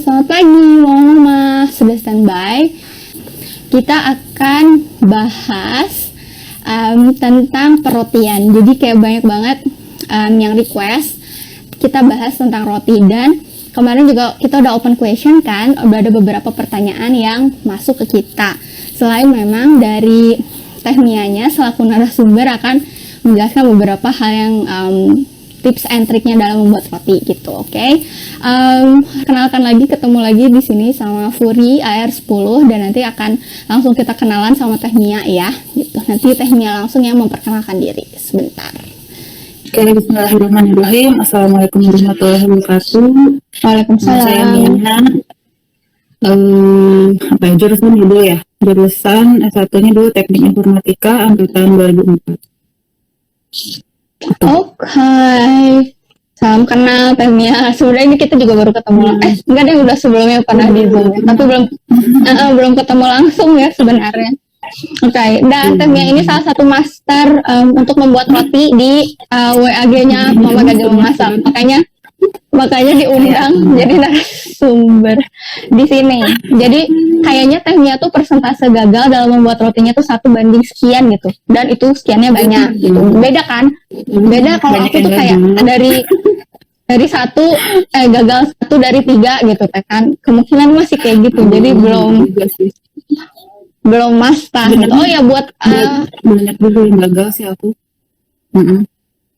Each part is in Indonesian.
selamat pagi mama, sudah standby. Kita akan bahas tentang perrotian. Jadi kayak banyak banget yang request kita bahas tentang roti, dan kemarin juga kita udah open question kan, udah ada beberapa pertanyaan yang masuk ke kita. Selain memang dari Teh Mianya selaku narasumber akan menjelaskan beberapa hal yang tips and triknya dalam membuat roti gitu, oke? Kenalkan lagi, ketemu lagi di sini sama Furi AR10, dan nanti akan langsung kita kenalan sama Teh Mia ya, gitu. Nanti Teh Mia langsung yang memperkenalkan diri sebentar. Oke, bismillahirrahmanirrahim. Assalamualaikum warahmatullahi wabarakatuh. Waalaikumsalam. Saya Mia. Jurusan dulu ya. Jurusan S1-nya dulu Teknik Informatika angkatan 2004. Oke. Salam kenal Teh Mia. Sebenarnya ini kita juga baru ketemu. Enggak deh, udah sebelumnya pernah di Zoom, tapi belum ketemu langsung ya sebenarnya. Oke, dan Teh Mia ini salah satu master untuk membuat roti di WAG-nya Mama Gajah Memasak. Makanya diundang jadi narasumber di sini. Jadi kayaknya Teh Mia tuh persentase gagal dalam membuat rotinya tuh 1 banding sekian gitu. Dan itu sekiannya banyak gitu. Beda kan? Beda kalau aku tuh kayak dari satu gagal 1 dari 3 gitu kan. Kemungkinan masih kayak gitu. Jadi belum master gitu. Oh ya, buat banyak dulu yang gagal sih aku.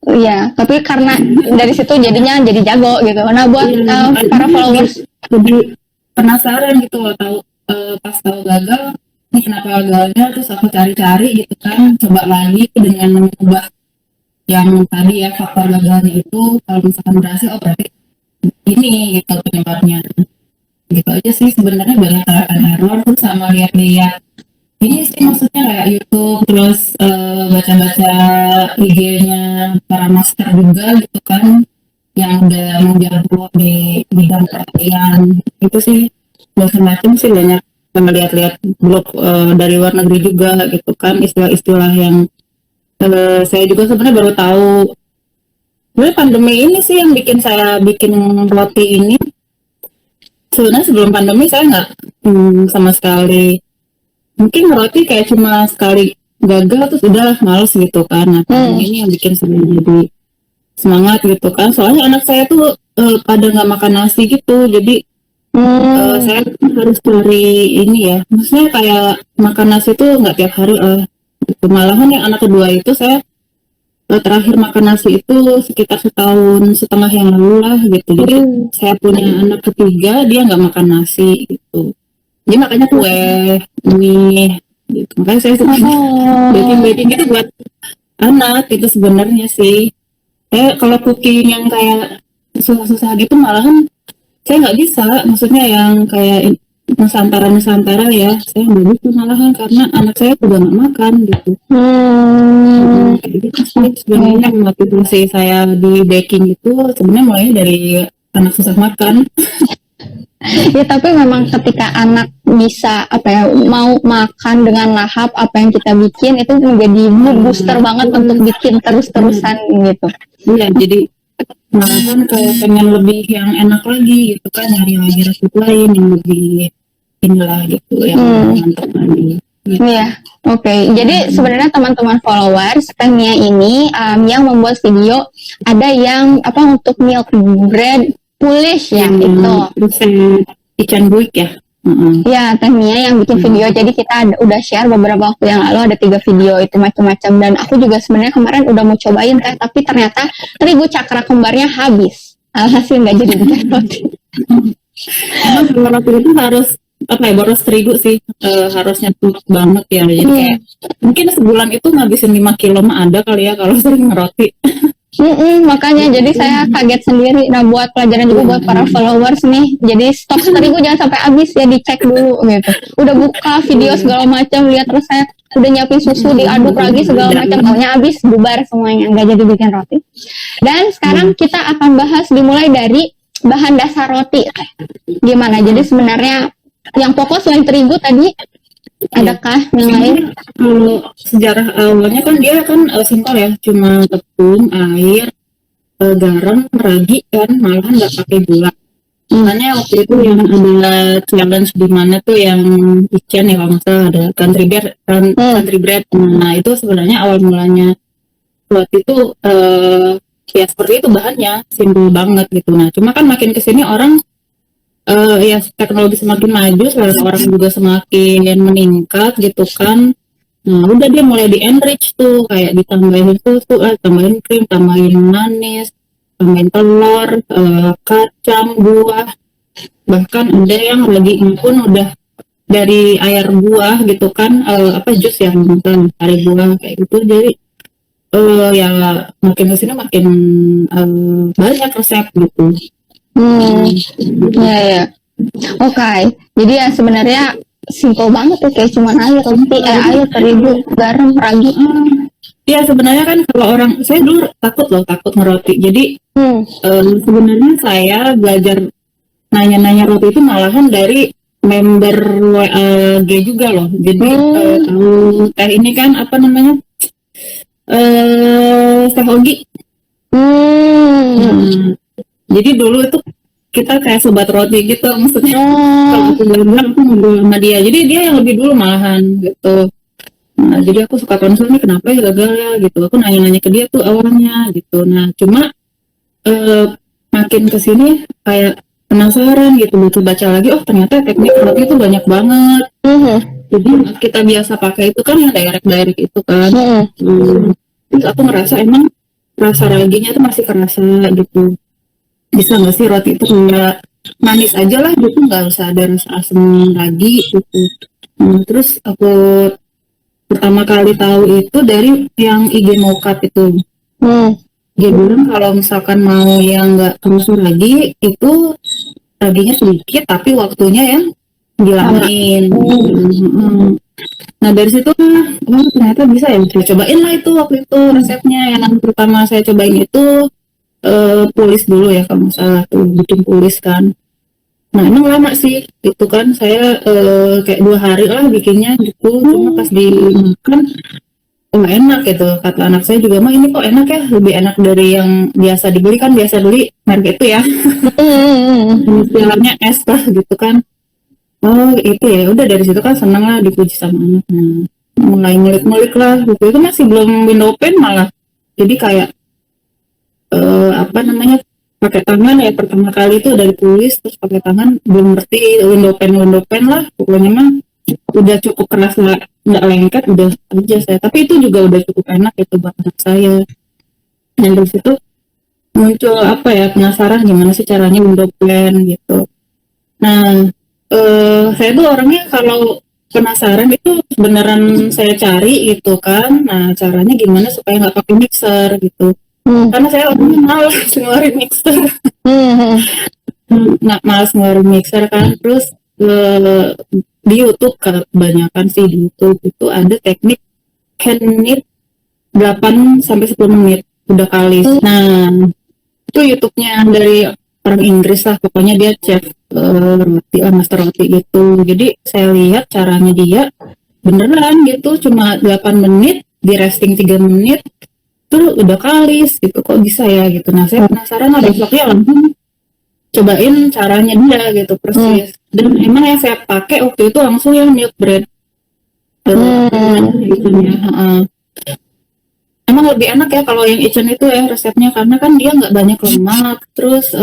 Iya, tapi karena dari situ jadinya jadi jago gitu. Nah, buat para followers jadi penasaran gitu loh, pas tahu gagal, ini kenapa gagalnya, terus aku cari-cari gitu kan, coba lagi dengan mengubah yang tadi ya, faktor gagalnya itu kalau misalkan berhasil, oh berarti ini gitu penyebabnya. Gitu aja sih sebenarnya, banyak error, terus sama lihat-lihat ini sih, maksudnya kayak YouTube, terus baca-baca IG-nya para master juga gitu kan, yang udah menjago di bidang perhatian. Itu sih macam-macam sih, banyak lihat-lihat blog dari luar negeri juga gitu kan, istilah-istilah yang saya juga sebenarnya baru tahu. Sebenarnya pandemi ini sih yang bikin saya bikin roti ini. Sebenarnya sebelum pandemi saya nggak sama sekali, mungkin roti kayak cuma sekali gagal terus udah males gitu kan. Nah, ini yang bikin saya jadi semangat gitu kan, soalnya anak saya tuh pada nggak makan nasi gitu, jadi saya harus cari ini ya, maksudnya kayak makan nasi tuh nggak tiap hari gitu. Malahan yang anak kedua itu saya terakhir makan nasi itu sekitar 1,5 tahun yang lalu lah gitu. Jadi saya punya anak ketiga, dia nggak makan nasi gitu. Dia makanya kue, mie, gitu. Makanya saya suka baking gitu buat anak itu sebenarnya sih. Kalau cooking yang kayak susah-susah gitu malahan saya nggak bisa. Maksudnya yang kayak Nusantara ya, saya nggak bisa malahan karena anak saya juga nggak makan gitu. Jadi sebenarnya motivasi saya di baking itu sebenarnya mulai dari anak susah makan. Ya, tapi memang ketika anak bisa mau makan dengan lahap apa yang kita bikin, itu menjadi mood booster banget untuk bikin terus-terusan gitu. Iya, jadi malahan kayak pengen lebih yang enak lagi gitu kan, nyari lagi resep lain yang lebih inilah gitu, yang mantap lagi. Iya, oke. Jadi sebenarnya teman-teman followers Teh Mia ini yang membuat video, ada yang untuk milk bread Polish ya, itu resep ikan buik ya. Ya, Teh Mia yang bikin video. Jadi kita udah share beberapa waktu yang lalu, ada 3 video itu macam-macam. Dan aku juga sebenarnya kemarin udah mau cobain Teh, tapi ternyata terigu cakra kembarnya habis. Alhasil nggak jadi bikin roti. Emang roti itu harus boros terigu sih, harusnya tuh banget ya. Jadi kayak mungkin sebulan itu ngabisin 5 kilo mah ada kali ya kalau sering ngeroti. Makanya jadi saya kaget sendiri. Nah, buat pelajaran juga buat para followers nih, jadi stok terigu jangan sampai habis ya, dicek dulu gitu. Udah buka video segala macam, lihat terus saya udah nyiapin susu, diaduk lagi segala macam, taunya habis, bubar semuanya, nggak jadi bikin roti. Dan sekarang kita akan bahas dimulai dari bahan dasar roti. Gimana? Jadi sebenarnya yang pokok selain terigu tadi, adakah yang lain? Kalau sejarah awalnya kan dia kan simpel ya, cuma tepung, air, garam, ragi kan, malahan nggak pakai gula. Makanya waktu itu yang ada challenge di mana tuh yang Ichen ya kalau nggak salah ada country bread. Nah itu sebenarnya awal mulanya waktu itu ya seperti itu bahannya simpel banget gitu. Nah cuma kan makin kesini orang ya teknologi semakin maju, selera orang juga semakin meningkat gitu kan. Nah udah dia mulai di enrich tuh kayak ditambahin susu, tambahin krim, tambahin manis, tambahin telur, kacang, buah, bahkan ada yang lagi pun udah dari air buah gitu kan, apa jus yang bukan dari buah kayak gitu. Jadi ya makin kesini makin banyak resep gitu. Ya, ya. Oke. Jadi ya sebenarnya simple banget tuh, kayak cuman air, roti, air, terigu, garam, ragi. Ya sebenarnya kan kalau orang, saya dulu takut ngeroti. Jadi sebenarnya saya belajar nanya-nanya roti itu malahan dari member G juga loh. Jadi tahu teh ini kan apa namanya, teh Ogi. Jadi dulu itu kita kayak sobat roti gitu, maksudnya kalau aku gagal aku ngobrol sama dia. Jadi dia yang lebih dulu malahan gitu. Nah, jadi aku suka konsul nih kenapa ya gagal ya gitu. Aku nanya-nanya ke dia tuh awalnya gitu. Nah, cuma makin kesini kayak penasaran gitu, butuh baca lagi. Oh ternyata teknik roti itu banyak banget. Jadi kita biasa pakai itu kan yang direct itu kan. Terus aku ngerasa emang rasa raginya tuh masih kerasa gitu. Bisa nggak sih roti itu kayak manis aja lah gitu, nggak usah ada rasa asam ragi gitu. Terus aku pertama kali tahu itu dari yang IG Mokat itu. Dia bilang kalau misalkan mau yang nggak kerasa lagi itu raginya sedikit tapi waktunya yang dilamin. Nah dari situ ternyata bisa ya, saya cobain lah itu waktu itu resepnya. Yang pertama saya cobain itu pulis dulu ya kalau misalnya tuh bikin pulis kan. Nah emang lama sih itu kan, saya kayak 2 hari lah bikinnya gitu. Cuma pas dimakan oh enak gitu, kata anak saya juga mah ini kok enak ya, lebih enak dari yang biasa dibeli. Kan biasa beli merek itu ya istilahnya es lah gitu kan. Oh itu ya udah, dari situ kan seneng lah dipuji sama anak. Nah, mulai ngulik-ngulik lah gitu. Itu masih belum window pen malah, jadi kayak apa namanya, pakai tangan ya pertama kali itu dari tulis terus pakai tangan, belum ngerti window pen lah pokoknya mah. Udah cukup kerasa nggak lengket udah aja saya, tapi itu juga udah cukup enak itu buat anak saya. Dan dari situ muncul apa ya, penasaran gimana sih caranya window plan gitu. Nah saya tuh orangnya kalau penasaran itu beneran saya cari gitu kan. Nah caranya gimana supaya nggak pakai mixer gitu, karena saya orangnya malas ngeluarin mixer. Nggak malas ngeluarin mixer kan. Terus di YouTube, kebanyakan sih di YouTube itu ada teknik hand knit 8 sampai 10 menit udah kali. Nah itu YouTube-nya dari orang Inggris lah pokoknya, dia chef roti, master roti gitu. Jadi saya lihat caranya dia beneran gitu, cuma 8 menit di resting 3 menit tuh udah kalis gitu. Kok bisa ya gitu. Nah saya penasaran lah, besoknya langsung cobain caranya dia gitu persis. Dan emang yang saya pakai waktu itu langsung yang milk bread gitu ya. Emang lebih enak ya kalau yang Ichen itu ya resepnya, karena kan dia nggak banyak lemak, terus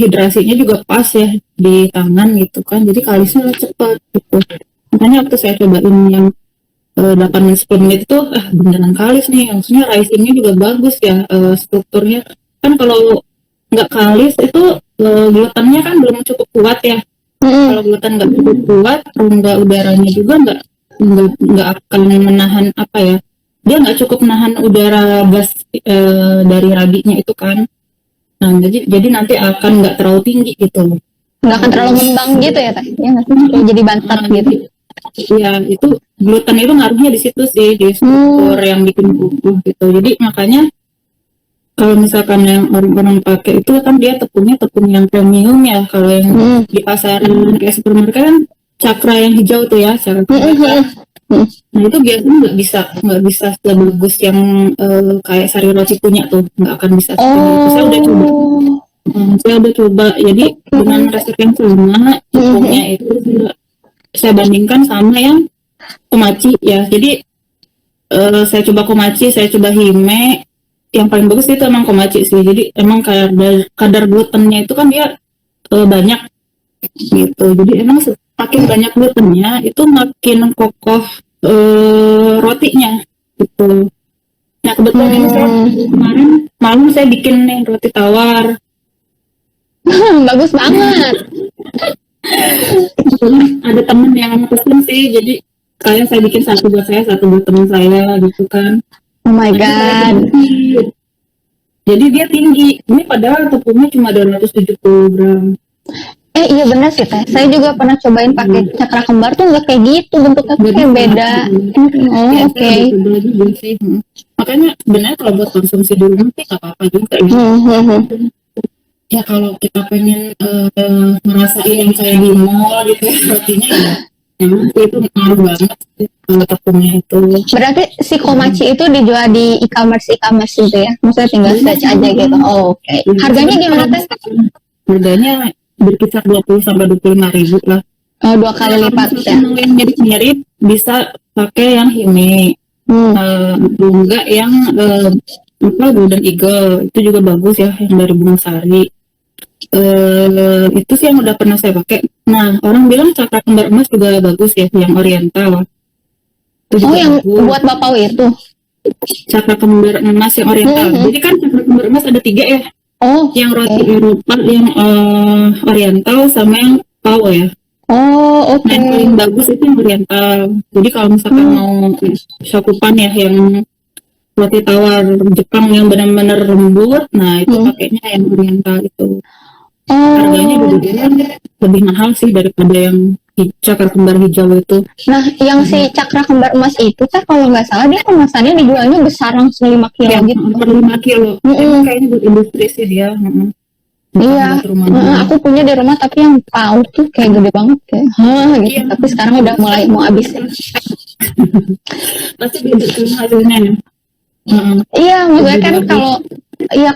hidrasinya juga pas ya di tangan gitu kan, jadi kalisnya cepet gitu. Makanya waktu saya cobain yang 8 menit 10 menit itu beneran kalis nih, maksudnya risingnya juga bagus ya, strukturnya kan. Kalau nggak kalis itu glutennya kan belum cukup kuat ya. Kalau gluten nggak cukup kuat, rongga udaranya juga nggak akan menahan apa ya, dia nggak cukup menahan udara gas dari raginya itu kan. Nah jadi nanti akan nggak terlalu tinggi gitu, nggak akan terlalu ngembang gitu ya teh ya nggak sih, kayak jadi bantet gitu. Iya itu gluten itu ngaruhnya di situ sih, di struktur yang bikin kukuh gitu. Jadi makanya kalau misalkan yang orang-orang pakai itu kan dia tepung yang premium ya. Kalau yang di pasaran kayak supermarket kan cakra yang hijau tuh ya, cakra. Nah itu biasanya nggak bisa sebagus yang kayak sari roti punya tuh, nggak akan bisa seperti itu. Saya udah coba Saya udah coba, jadi dengan resep yang sama, tepungnya itu saya bandingkan sama yang komachi ya. Jadi saya coba komachi, saya coba hime. Yang paling bagus itu emang komachi sih. Jadi emang kadar glutennya itu kan dia banyak gitu. Jadi emang makin banyak glutennya itu makin kokoh rotinya gitu. Nah kebetulan ini saya kemarin malam saya bikin nih roti tawar. Bagus banget. Ada temen yang pesen sih, jadi kayak saya bikin satu buat saya, satu buat teman saya gitu kan. Oh my god. Jadi dia tinggi. Ini padahal tepungnya cuma 270 gram. Iya benar sih teh. Saya juga pernah cobain pakai cakra kembar tuh nggak kayak gitu, bentuknya tuh kayak beda. Oh Ya, oke. saya udah coba juga sih. Makanya sebenarnya kalau buat konsumsi di rumah sih nggak apa-apa juga ya. Ya kalau kita pengen ngerasain yang kayak di mall gitu ya, rotinya ya emang sih itu ngaruh banget sih, tepungnya itu. Berarti si komachi itu dijual di e-commerce gitu ya? Maksudnya tinggal search aja gitu. Oh, oke. Harganya gimana teh? Harganya berkisar 20 sampai 25 ribu lah. Oh, 2 kali lipat Kalau ya. mau yang mirip-mirip bisa pakai yang hime. Atau enggak yang apa Golden Eagle itu juga bagus ya, yang dari bunga sari. Itu sih yang udah pernah saya pakai. Nah, orang bilang cakra kembar emas juga bagus ya, yang oriental. Itu Oh, juga yang bagus. buat bapak itu. Cakra kembar emas yang oriental. Jadi kan cakra kembar emas ada 3 ya. Oh, Yang roti Eropa, yang oriental, sama yang pau ya. oh, oke. Nah, yang paling bagus itu yang oriental. Jadi kalau misalkan mau cakupan ya, yang roti tawar Jepang yang benar-benar lembut, nah itu pakainya yang oriental itu. Harganya Oh. juga lebih mahal sih daripada yang cakra kembar hijau itu. Nah, yang si cakra kembar emas itu teh kalau nggak salah dia kemasannya dijualnya besar langsung 5 kilo Ya, gitu. per 5 kilo. Emang kayaknya buat industri sih dia. Iya, Buat rumah. aku punya di rumah tapi yang paut tuh kayak gede banget kayak, gitu. Iya. Tapi sekarang udah mulai mau habis. Pasti beda tuh hasilnya. Iya, maksudnya kan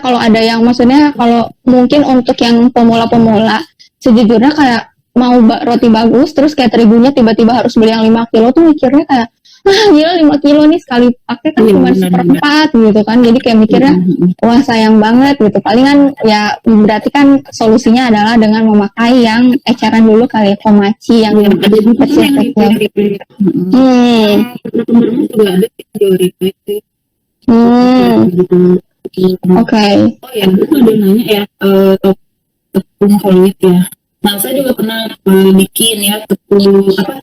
kalau ada yang maksudnya kalau mungkin untuk yang pemula-pemula sejujurnya kayak mau roti bagus terus kayak terigunya tiba-tiba harus beli yang 5 kilo tuh mikirnya kayak gila 5 kilo nih sekali pakai kan cuma seperempat gitu kan, jadi kayak mikirnya wah sayang banget gitu. Palingan ya berarti kan solusinya adalah dengan memakai yang eceran dulu kali ya, komachi yang Ada juga kecil-kecil. yang replay. Cakra kembar emas juga ada yang replay sih. Oke. Oh ya, itu ada nanya ya, tepung whole wheat ya. Nah, saya juga pernah bikin ya tepung apa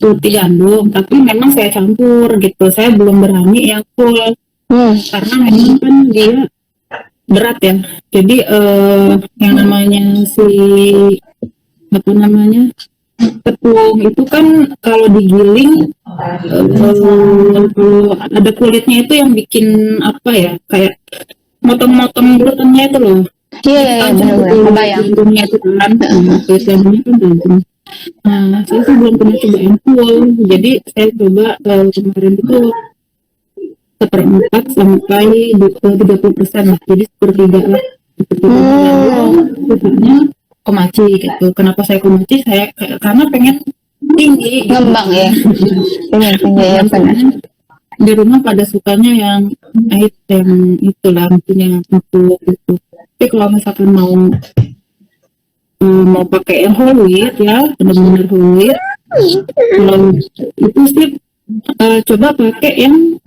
roti gandum, tapi memang saya campur gitu. Saya belum berani yang full karena memang kan dia berat ya. Jadi yang namanya apa namanya tepung itu kan kalau digiling ada kulitnya itu yang bikin apa ya, kayak motong-motong glutennya itu loh. Iya, benar-benar kebayang. Gandumnya itu kan, kulit gandumnya kan gandum. Nah, saya sih belum pernah coba yang full. Jadi saya coba kemarin itu seperempat sampai 30% lah. Jadi sepertiga lah. Sepertiga sisanya komachi gitu. Kenapa saya komachi? Karena pengen tinggi gitu. Ngembang ya. Pengen tinggi ya benar. Di rumah pada sukanya yang itulah, mungkin yang empuk gitu. Tapi kalau misalkan mau pakai yang whole wheat ya, benar-benar whole wheat, kalau itu sih coba pakai yang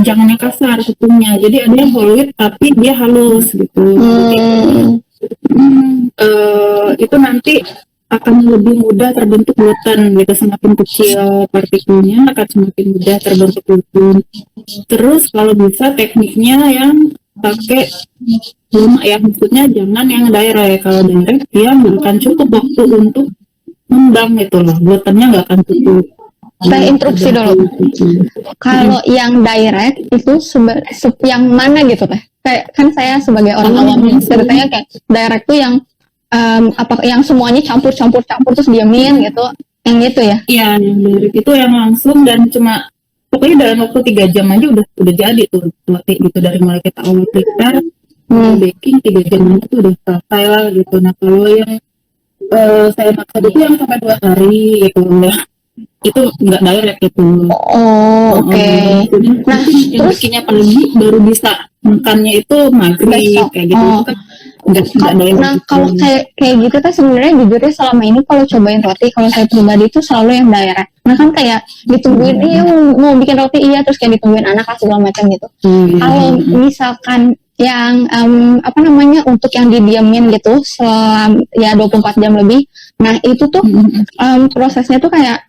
jangan yang kasar tepungnya. Jadi ada yang whole wheat tapi dia halus gitu. Itu nanti akan lebih mudah terbentuk gluten gitu. Semakin kecil partikelnya akan semakin mudah terbentuk gluten. Terus kalau bisa tekniknya yang pakai lumak ya, maksudnya jangan yang direct. Kalau direct dia nggak akan cukup waktu untuk ngembang gitu loh, glutennya nggak akan cukup. Saya interupsi dulu. Kalau yang direct itu yang mana gitu teh? Kayak kan saya sebagai orang awam ceritanya kayak direct tuh yang apa yang semuanya campur terus diamin gitu, yang itu ya? Iya, yang direct itu yang langsung dan cuma pokoknya dalam waktu 3 jam aja udah jadi tuh roti gitu, dari mulai kita olah prepare baking 3 jam itu udah selesai lah gitu. Nah kalau yang saya makan itu yang sampai 2 hari gitu ya, itu nggak direct gitu. Oh, oke. Jadi Nah, mungkin yang terus bikinnya pagi baru bisa makannya itu maghrib besok. kayak gitu. Itu Oh, kan nggak direct nah gitu. kalau kayak gitu kan sebenarnya jujurnya selama ini kalau cobain roti, kalau saya pribadi itu selalu yang direct. Nah kan kayak ditungguin, iya mau bikin roti iya, terus kayak ditungguin anak lah segala macam gitu. Kalau misalkan yang apa namanya untuk yang didiamin gitu selama ya 24 jam lebih, nah itu tuh prosesnya tuh kayak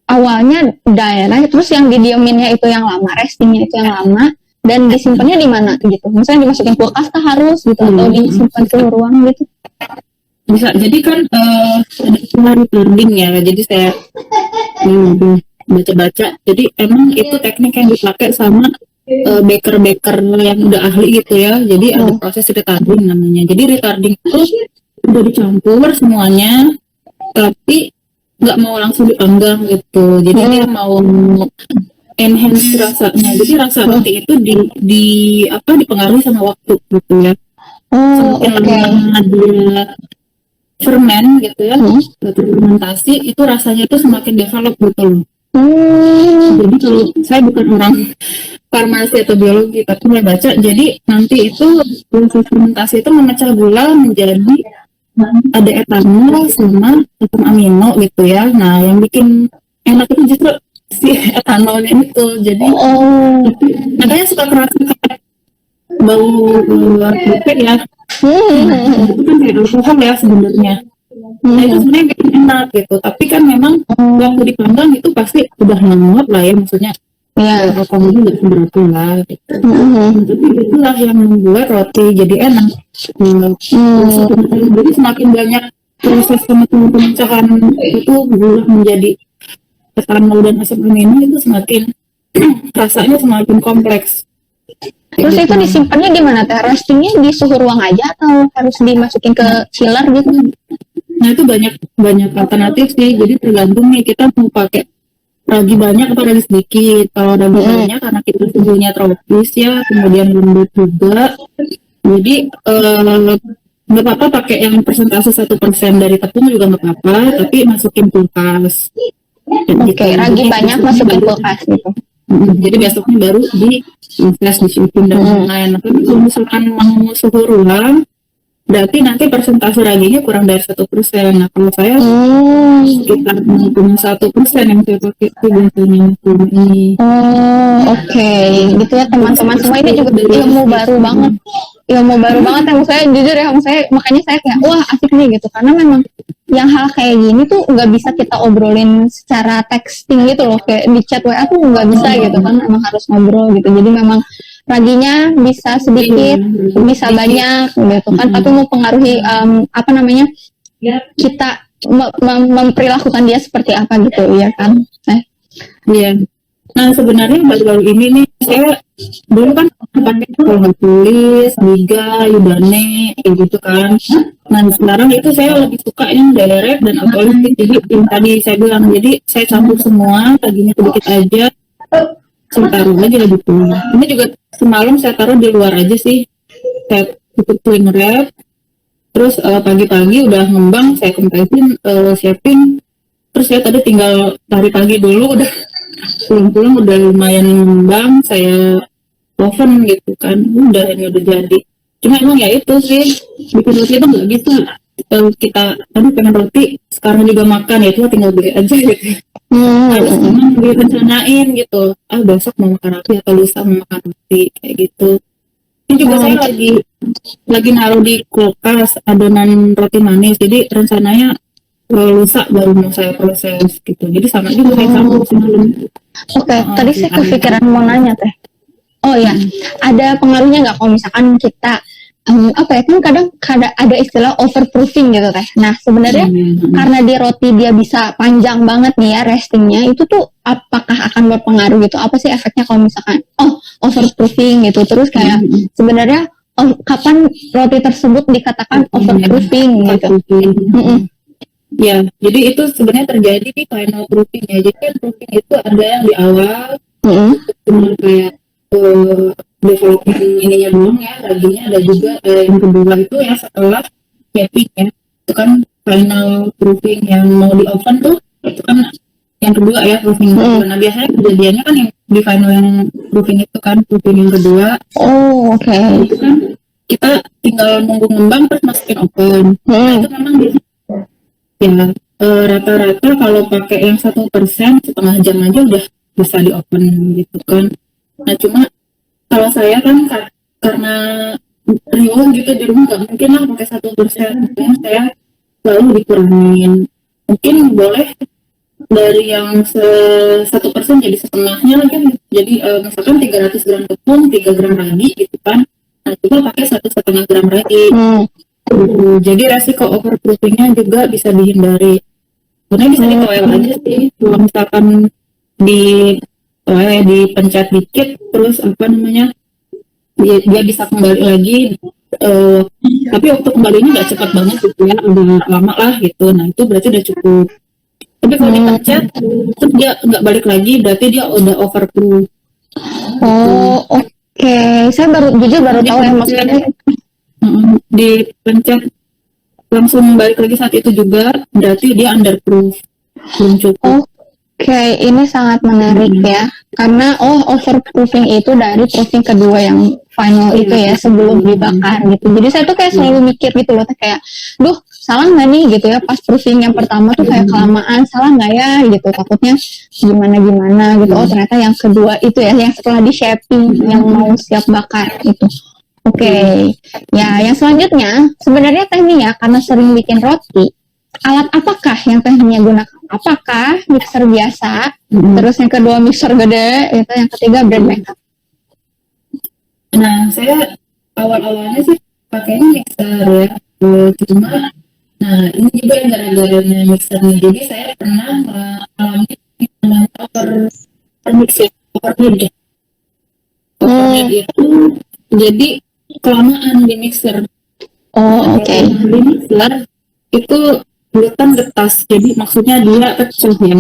awalnya direct, terus yang didiaminnya itu yang lama, restingnya itu yang lama, dan disimpannya di mana gitu? Misalnya dimasukin kulkas kah harus gitu, atau disimpan ke ruang gitu? Bisa jadi kan ada istilah retarding ya, jadi saya baca-baca, jadi emang itu teknik yang dipakai sama baker-baker yang udah ahli gitu ya, jadi ada proses retarding namanya. Jadi retarding itu udah dicampur semuanya tapi nggak mau langsung dipanggang gitu, jadi dia mau enhance rasanya, jadi rasa roti itu di apa dipengaruhi sama waktu gitu ya. Oh, Semakin oke. lama dia fermen gitu ya, fermentasi itu rasanya itu semakin develop gitu loh. Jadi kalau saya bukan orang farmasi atau biologi tapi saya baca, jadi nanti itu proses fermentasi itu memecah gula menjadi ada etanol sama asam amino gitu ya. Nah yang bikin enak itu justru si etanolnya itu, jadi makanya suka kerasa kayak bau luar pipet ya. Itu kan kayak alkohol ya sebenarnya. Nah itu sebenarnya bikin enak gitu, tapi kan memang waktu dipanggang itu pasti udah hangat lah ya, maksudnya alkoholnya nggak seberapa lah gitu. Tapi itulah yang membuat roti jadi enak. Jadi semakin banyak proses pemecahan itu gula menjadi etanol dan asam amino, itu semakin rasanya semakin kompleks. Terus itu disimpannya di mana teh? Roastingnya di suhu ruang aja atau harus dimasukin ke chiller gitu? Nah itu banyak alternatif sih, jadi tergantung nih kita mau pakai ragi banyak atau ragi sedikit. Kalau ragi banyak karena kita suhunya tropis ya, kemudian lembut juga, jadi nggak apa-apa pakai yang persentase 1% dari tepung juga nggak apa-apa, tapi masukin kulkas. Oke, ragi banyak masukin kulkas gitu. Jadi besoknya baru di flash disiapin dan lain-lain. Tapi kalau misalkan mau suhu ruang, berarti nanti persentase raginya kurang dari 1%. Nah kalau saya sekitar 1% yang saya pakai itu biasanya selama ini. Oke. Gitu ya teman-teman semua, ini juga ilmu baru banget. Ilmu baru banget yang saya jujur ya, saya makanya saya kayak wah asik nih gitu, karena memang yang hal kayak gini tuh nggak bisa kita obrolin secara texting gitu loh, kayak di chat WA tuh nggak bisa gitu kan, memang harus ngobrol gitu. Jadi memang raginya bisa sedikit, bisa banyak gitu kan, tapi mempengaruhi apa namanya kita memperilakukan dia seperti apa gitu ya kan. Iya. Nah sebenarnya baru-baru ini nih saya dulu kan pakai kalau tulis, Liga, Udane kayak gitu kan. Nah sekarang itu saya lebih suka yang direct dan automatic. Jadi yang tadi saya bilang, jadi saya campur semua, taginya sedikit aja, saya taruh aja gitu. Ini juga semalam saya taruh di luar aja sih, saya tutup cling wrap. Terus pagi-pagi udah ngembang, saya kompresin, siapin. Terus saya tadi tinggal hari pagi dulu, udah pulang-pulang udah lumayan ngembang, saya oven gitu kan, udah ini udah jadi. Cuma emang ya itu sih, bikin roti itu nggak bisa kita aduh pengen roti sekarang juga makan, ya itu tinggal beli aja gitu. Harus memang direncanain gitu, besok mau makan roti atau lusa mau makan roti kayak gitu. Ini juga saya lagi naruh di kulkas adonan roti manis, jadi rencananya lusa baru mau saya proses gitu. Jadi sama juga saya campur semalam. Oke, tadi saya kepikiran mau nanya teh. Oh ya, ada pengaruhnya nggak kalau misalkan kita apa ya, kan kadang ada istilah overproofing gitu teh. Nah sebenarnya karena di roti dia bisa panjang banget nih ya restingnya, itu tuh apakah akan berpengaruh gitu? Apa sih efeknya kalau misalkan overproofing gitu? Terus kayak sebenarnya kapan roti tersebut dikatakan overproofing gitu? Ya, jadi itu sebenarnya terjadi di final proofing ya. Jadi kan proofing itu ada yang di awal, cuma kayak developing ininya doang ya, raginya. Ada juga yang kedua itu ya setelah shaping ya, itu kan final proofing yang mau di oven tuh, itu kan yang kedua ya, proofing yang kedua. Nah biasanya kejadiannya kan yang di final yang proofing itu kan, proofing yang kedua Oh, oke. itu kan kita tinggal nunggu ngembang terus masukin oven. Nah itu memang ya rata-rata kalau pakai yang 1%, setengah jam aja udah bisa di oven gitu kan. Nah cuma kalau saya kan karena riuh gitu di rumah nggak mungkin lah pakai 1%, makanya saya selalu dikurangin. Mungkin boleh dari yang 1% jadi setengahnya lagi. Jadi misalkan 300 gram tepung, 3 gram ragi gitu kan. Nah coba pakai 1,5 gram ragi. Jadi resiko overproofingnya juga bisa dihindari. Sebenarnya bisa ditoel aja sih. Kalau misalkan di dipencet dikit, terus apa namanya, dia bisa kembali lagi. Tapi waktu kembalinya nggak cepat banget gitu ya, udah lama lah gitu. Nah itu berarti udah cukup. Tapi kalau dipencet terus dia nggak balik lagi, berarti dia udah overproof. Oh, oke. Saya jujur baru tahu ya maksudnya. Dipencet langsung balik lagi saat itu juga, berarti dia underproof, belum cukup. Oke, ini sangat menarik ya. Karena overproofing itu dari proofing kedua yang final itu ya, sebelum dibakar gitu. Jadi saya tuh kayak selalu mikir gitu loh, kayak, duh, salah nggak nih gitu ya, pas proofing yang pertama tuh kayak kelamaan, salah nggak ya gitu, takutnya gimana gitu. Oh ternyata yang kedua itu ya, yang setelah di shaping, yang mau siap bakar itu. Oke, ya yang selanjutnya sebenarnya teknik ya, karena sering bikin roti, alat apakah yang tekniknya gunakan? Apakah mixer biasa? Terus yang kedua mixer gede, itu yang ketiga bread maker. Nah saya awal-awalnya sih pakainya mixer ya, cuma nah ini juga yang gara-garanya mixer nih, jadi saya pernah mengalami over mix ya, overheat itu jadi kelamaan di mixer. Oke. Di mixer itu gluten getas, jadi maksudnya dia pecah ya.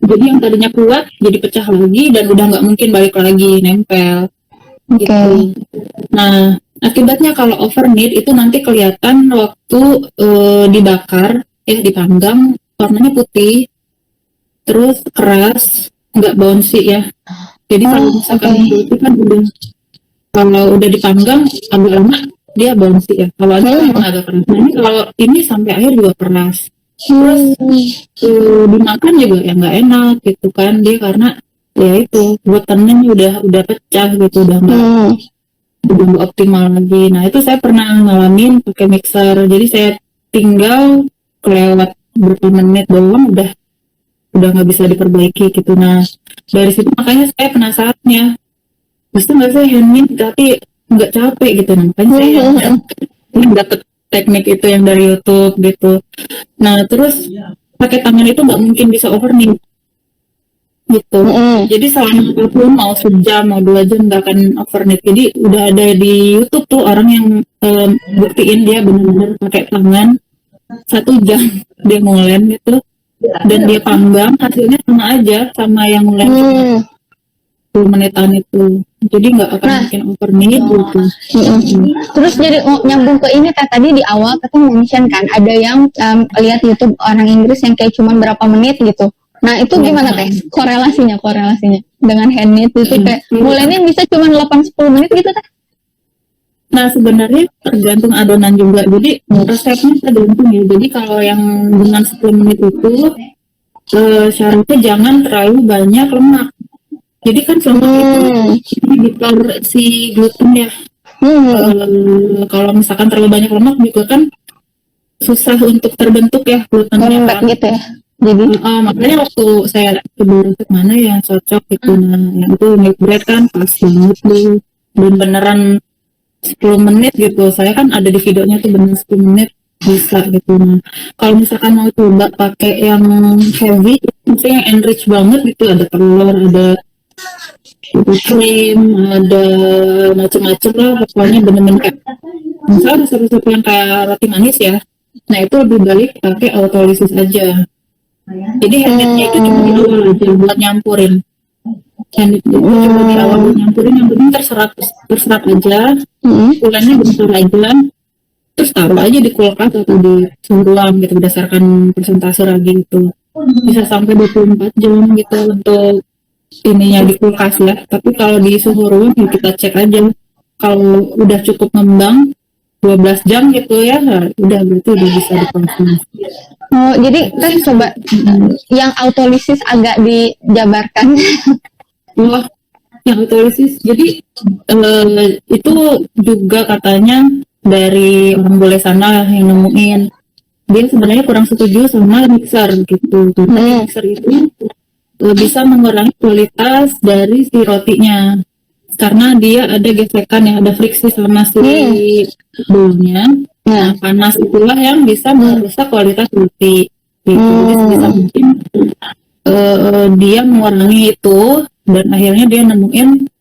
Jadi yang tadinya kuat jadi pecah lagi dan udah nggak mungkin balik lagi nempel. Gitu. Nah akibatnya kalau overknead itu nanti kelihatan waktu dibakar, dipanggang, warnanya putih, terus keras, nggak bouncy ya. Jadi kalau misalkan itu kan kalau udah dipanggang agak lama dia bouncy ya. Kalau agak keras. Nah ini kalau ini sampai akhir juga keras. Terus dimakan juga ya nggak enak gitu kan, dia karena ya itu glutennya udah pecah gitu, udah nggak optimal lagi. Nah itu saya pernah ngalamin pakai mixer, jadi saya tinggal kelewat beberapa menit doang udah nggak bisa diperbaiki gitu. Nah dari situ makanya saya penasaran ya, pasti nggak saya handmade tapi nggak capek gitu. Nah, makanya saya dapet teknik itu yang dari YouTube gitu. Nah terus pakai tangan itu nggak mungkin bisa overknead gitu. Jadi selama apapun mau sejam mau 2 jam nggak akan overknead. Jadi udah ada di YouTube tuh orang yang buktiin dia benar-benar pakai tangan 1 jam dia ngulen gitu, dan dia panggang, hasilnya sama aja sama yang ngulen 10 menitan itu. Jadi nggak akan bikin overknead gitu. Terus jadi nyambung ke ini tadi di awal kita mention kan ada yang lihat YouTube orang Inggris yang kayak cuma berapa menit gitu. Nah itu gimana teh korelasinya dengan handmade itu kayak mulainya bisa cuma 8-10 menit gitu teh? Nah sebenarnya tergantung adonan juga, jadi resepnya tergantung ya. Jadi kalau yang dengan 10 menit itu syaratnya jangan terlalu banyak lemak. Jadi kan lemak itu inhibitor si gluten ya. Kalau misalkan terlalu banyak lemak juga kan susah untuk terbentuk ya glutennya kan. Gitu ya. Jadi makanya waktu saya coba resep mana yang cocok gitu, nah yang itu milk bread kan pas banget tuh, dan beneran 10 menit gitu. Saya kan ada di videonya tuh bener 10 menit bisa gitu. Nah kalau misalkan mau coba pakai yang heavy, maksudnya yang enrich banget gitu, ada telur, ada krim, ada macam-macam lah pokoknya, bener-bener kayak misalnya resep-resep yang kayak roti manis ya, nah itu lebih baik pakai autolysis aja. Jadi handmade-nya itu cuma di awal aja buat nyampurin. yang itu coba di awal nyampurin, yang penting terserap aja, bulannya bentar aja, terus taruh aja di kulkas atau di suhu ruang gitu berdasarkan persentase ragi itu bisa sampai 24 jam gitu untuk ininya di kulkas ya. Tapi kalau di suhu ruang ya kita cek aja, kalau udah cukup ngembang 12 jam gitu ya, nah, udah berarti udah bisa dikonsumsi. Oh, jadi teh coba yang autolisis agak dijabarkan. Wah, yang autolisis. Jadi itu juga katanya dari orang bule sana yang nemuin. Dia sebenarnya kurang setuju sama mixer gitu. Karena mixer itu bisa mengurangi kualitas dari si rotinya. Karena dia ada gesekan ya, ada friksi sama si bolunya. Nah, panas itulah yang bisa merusak kualitas roti. Gitu. Jadi sebisa mungkin dia mengurangi itu dan akhirnya dia nemuin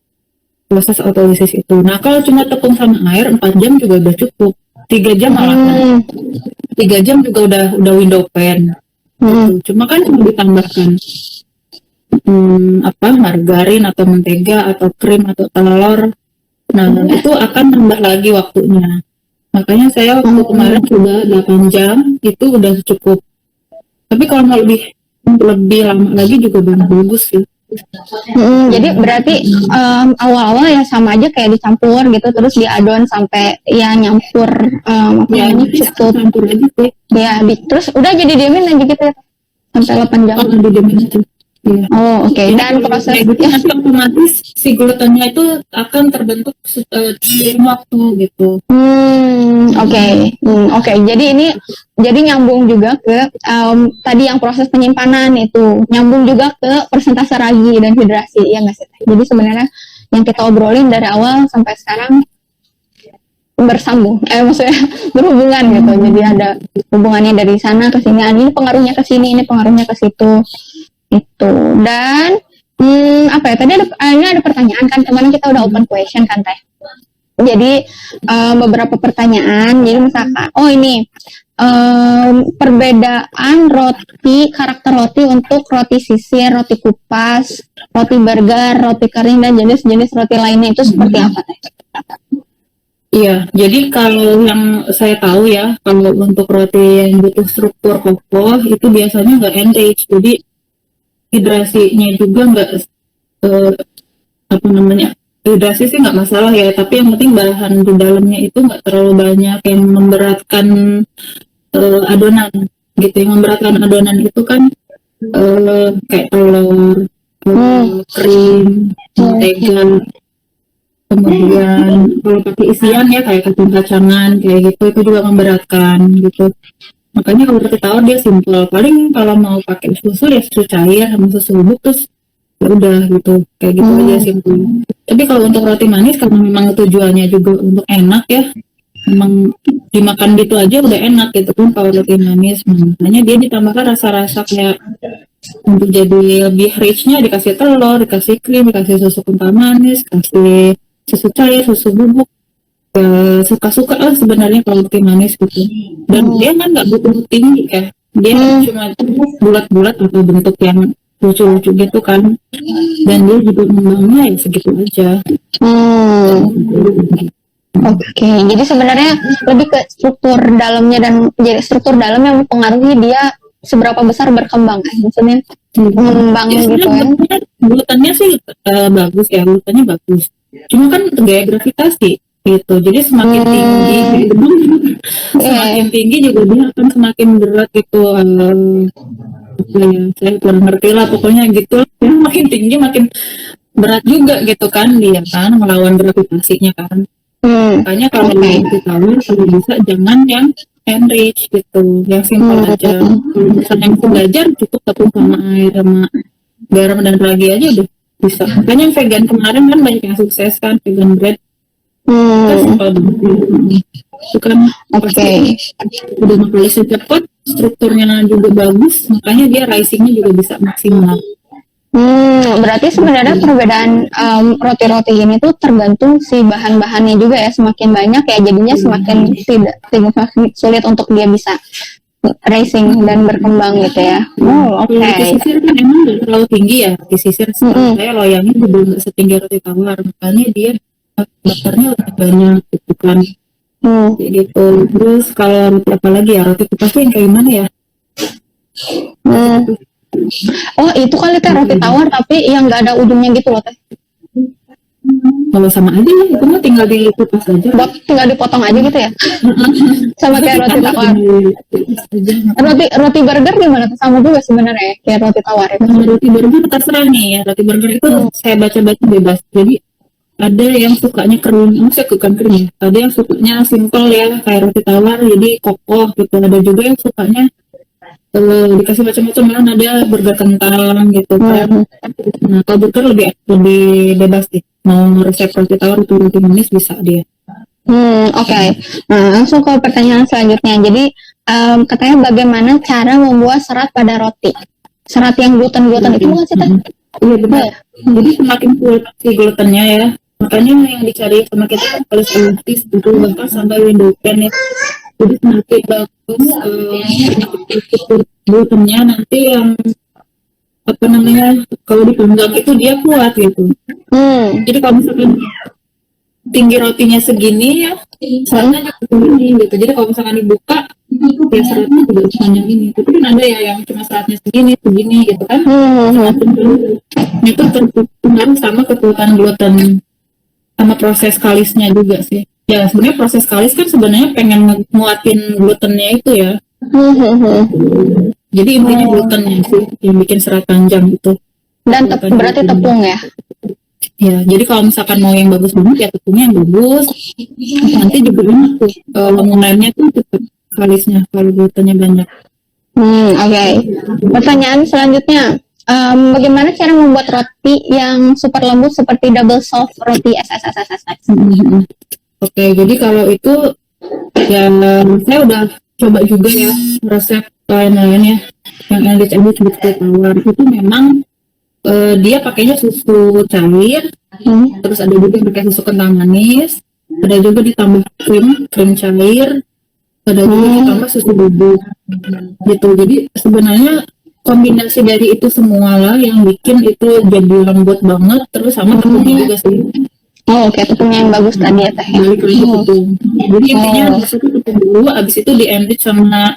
proses autolisis itu. Nah, kalau cuma tepung sama air 4 jam juga udah cukup. 3 jam malah kan. 3 jam juga udah window pan. Gitu. Cuma kan ditambahkan margarin atau mentega atau krim atau telur. Nah, itu akan nambah lagi waktunya. Makanya saya waktu kemarin coba 8 jam itu udah cukup. Tapi kalau mau lebih lama lagi juga bagus sih. Jadi berarti awal-awal ya sama aja kayak dicampur gitu, terus diadon sampai ya nyampur cukup campur aja sih. Ya, terus udah jadi diemin aja gitu ya sampai 8 jam. Oh, didiemin aja. Ya. Oh, oke. Dan proses gitu, nanti otomatis si glutennya itu akan terbentuk seiring waktu gitu. Oke. Jadi ini nyambung juga ke tadi yang proses penyimpanan itu, nyambung juga ke persentase ragi dan hidrasi, ya nggak sih? Jadi sebenarnya yang kita obrolin dari awal sampai sekarang bersambung, maksudnya berhubungan gitu. Jadi ada hubungannya dari sana ke sini, ini pengaruhnya ke sini, ini pengaruhnya ke situ. Itu. Dan tadi ada pertanyaan kan, kemarin kita udah open question kan Teh. Jadi beberapa pertanyaan. Jadi misalkan ini perbedaan karakter roti untuk roti sisir, roti kupas, roti burger, roti kering, dan jenis-jenis roti lainnya itu seperti apa Teh? Iya, jadi kalau yang saya tahu ya, kalau untuk roti yang butuh struktur kokoh itu biasanya nggak enrich, jadi hidrasinya juga nggak hidrasi sih nggak masalah ya, tapi yang penting bahan di dalamnya itu nggak terlalu banyak yang memberatkan adonan gitu. Yang memberatkan adonan itu kan kayak telur, krim, mentega, kemudian kalau pakai isian ya kayak kacang-kacangan kayak gitu, itu juga memberatkan gitu. Makanya kalau roti tawar dia simple, paling kalau mau pakai susu ya susu cair sama susu bubuk, terus ya udah gitu, kayak gitu aja simple. Tapi kalau untuk roti manis, karena memang tujuannya juga untuk enak ya, memang dimakan gitu aja udah enak gitu kan kalau roti manis. Makanya dia ditambahkan rasa-rasa kayak untuk jadi lebih richnya, dikasih telur, dikasih krim, dikasih susu kental manis, kasih susu cair, susu bubuk, suka-suka lah sebenarnya kalau roti manis gitu. Dan dia kan nggak butuh tinggi ya, dia cuma bulat-bulat atau bentuk yang lucu-lucu gitu kan, dan dia juga ngembangnya ya segitu aja. Oke, jadi sebenarnya lebih ke struktur dalamnya, dan jadi struktur dalam yang mempengaruhi dia seberapa besar berkembang kan, maksudnya mengembang ya, gitu kan. Glutennya sih bagus ya, glutennya bagus. Cuma kan gaya gravitasi gitu, jadi semakin tinggi semakin tinggi juga dia akan semakin berat gitu. Saya kurang ngerti lah pokoknya gitu, makin tinggi makin berat juga gitu kan, dia kan melawan gravitasinya kan. Makanya kalau kita kalau bisa jangan yang enrich gitu, yang simple aja. Kalau misalnya yang belajar cukup tepung sama air sama garam dan ragi aja udah bisa. Makanya yang vegan kemarin kan banyak yang sukses kan, vegan bread. Bukan udah metabolisme cepat, strukturnya juga bagus, makanya dia risingnya juga bisa maksimal. Berarti sebenarnya perbedaan roti-roti ini tuh tergantung si bahan-bahannya juga ya, semakin banyak ya jadinya semakin tidak sulit untuk dia bisa rising dan berkembang gitu ya. Oh, oke. Kalau roti sisir kan emang nggak terlalu tinggi ya, roti sisir. Saya loyangnya juga nggak setinggi roti tawar, makanya dia butternya lebih banyak gitu kan. Kayak gitu. Terus kalau roti apa lagi ya, roti kupas tuh yang kayak gimana ya? Oh, itu kali teh roti tawar tapi yang nggak ada ujungnya gitu loh teh. Kalau sama aja ya, itu mah tinggal dikupas aja. Tinggal dipotong aja gitu ya. Sama kayak roti tawar. Roti burger gimana tuh? Sama juga sebenarnya ya, kayak roti tawar itu. Roti burger terserah nih ya, roti burger itu saya baca-baca bebas. Jadi ada yang sukanya kering, maksudnya bukan kering ya. Ada yang sukanya simple ya, kayak roti tawar, jadi kokoh gitu. Ada juga yang sukanya dikasih macam-macam kan, ada burger kentang gitu kan. Nah, kalau burger lebih bebas sih. Mau resep roti tawar atau roti manis bisa dia. Oke. Nah, langsung ke pertanyaan selanjutnya. Jadi, katanya bagaimana cara membuat serat pada roti? Serat yang gluten itu bukan sih teh? Iya benar. Jadi semakin kuat si glutennya ya, makanya yang dicari sama kita kan harus elastis gitu, bahkan sampai window pan ya. Jadi semakin bagus glutennya, nanti yang apa namanya, kalau dipanggang itu dia kuat gitu. Jadi kalau misalkan tinggi rotinya segini ya, seratnya juga segini gitu. Jadi kalau misalkan dibuka, ya seratnya juga sepanjang ini. Tapi kan ada ya yang cuma seratnya segini gitu kan. Itu terpengaruh sama kekuatan gluten sama proses kalisnya juga sih. Ya sebenarnya proses kalis kan sebenarnya pengen nguatin glutennya itu ya. Jadi intinya glutennya sih yang bikin serat panjang itu. Dan berarti tepung ya? Ya, jadi kalau misalkan mau yang bagus banget ya tepungnya yang bagus. Nanti juga enak tuh. Lamunannya tuh cepet kalisnya kalau glutennya banyak. Oke. Pertanyaan selanjutnya, bagaimana cara membuat roti yang super lembut seperti double soft roti SSSSS? Oke, jadi kalau itu ya saya udah coba juga ya resep lain-lain ya yang sandwich seperti tawar itu memang dia pakainya susu cair, terus ada juga yang pakai susu kental manis, ada juga ditambah krim cair, ada juga ditambah susu bubuk gitu. Jadi sebenarnya kombinasi dari itu semua lah yang bikin itu jadi lembut banget, terus sama tepungnya juga sih. Oh, oke, tepungnya yang bagus tadi ya teh. Balik lagi tepung. Jadi intinya masuknya tepung dulu, abis itu di enrich sama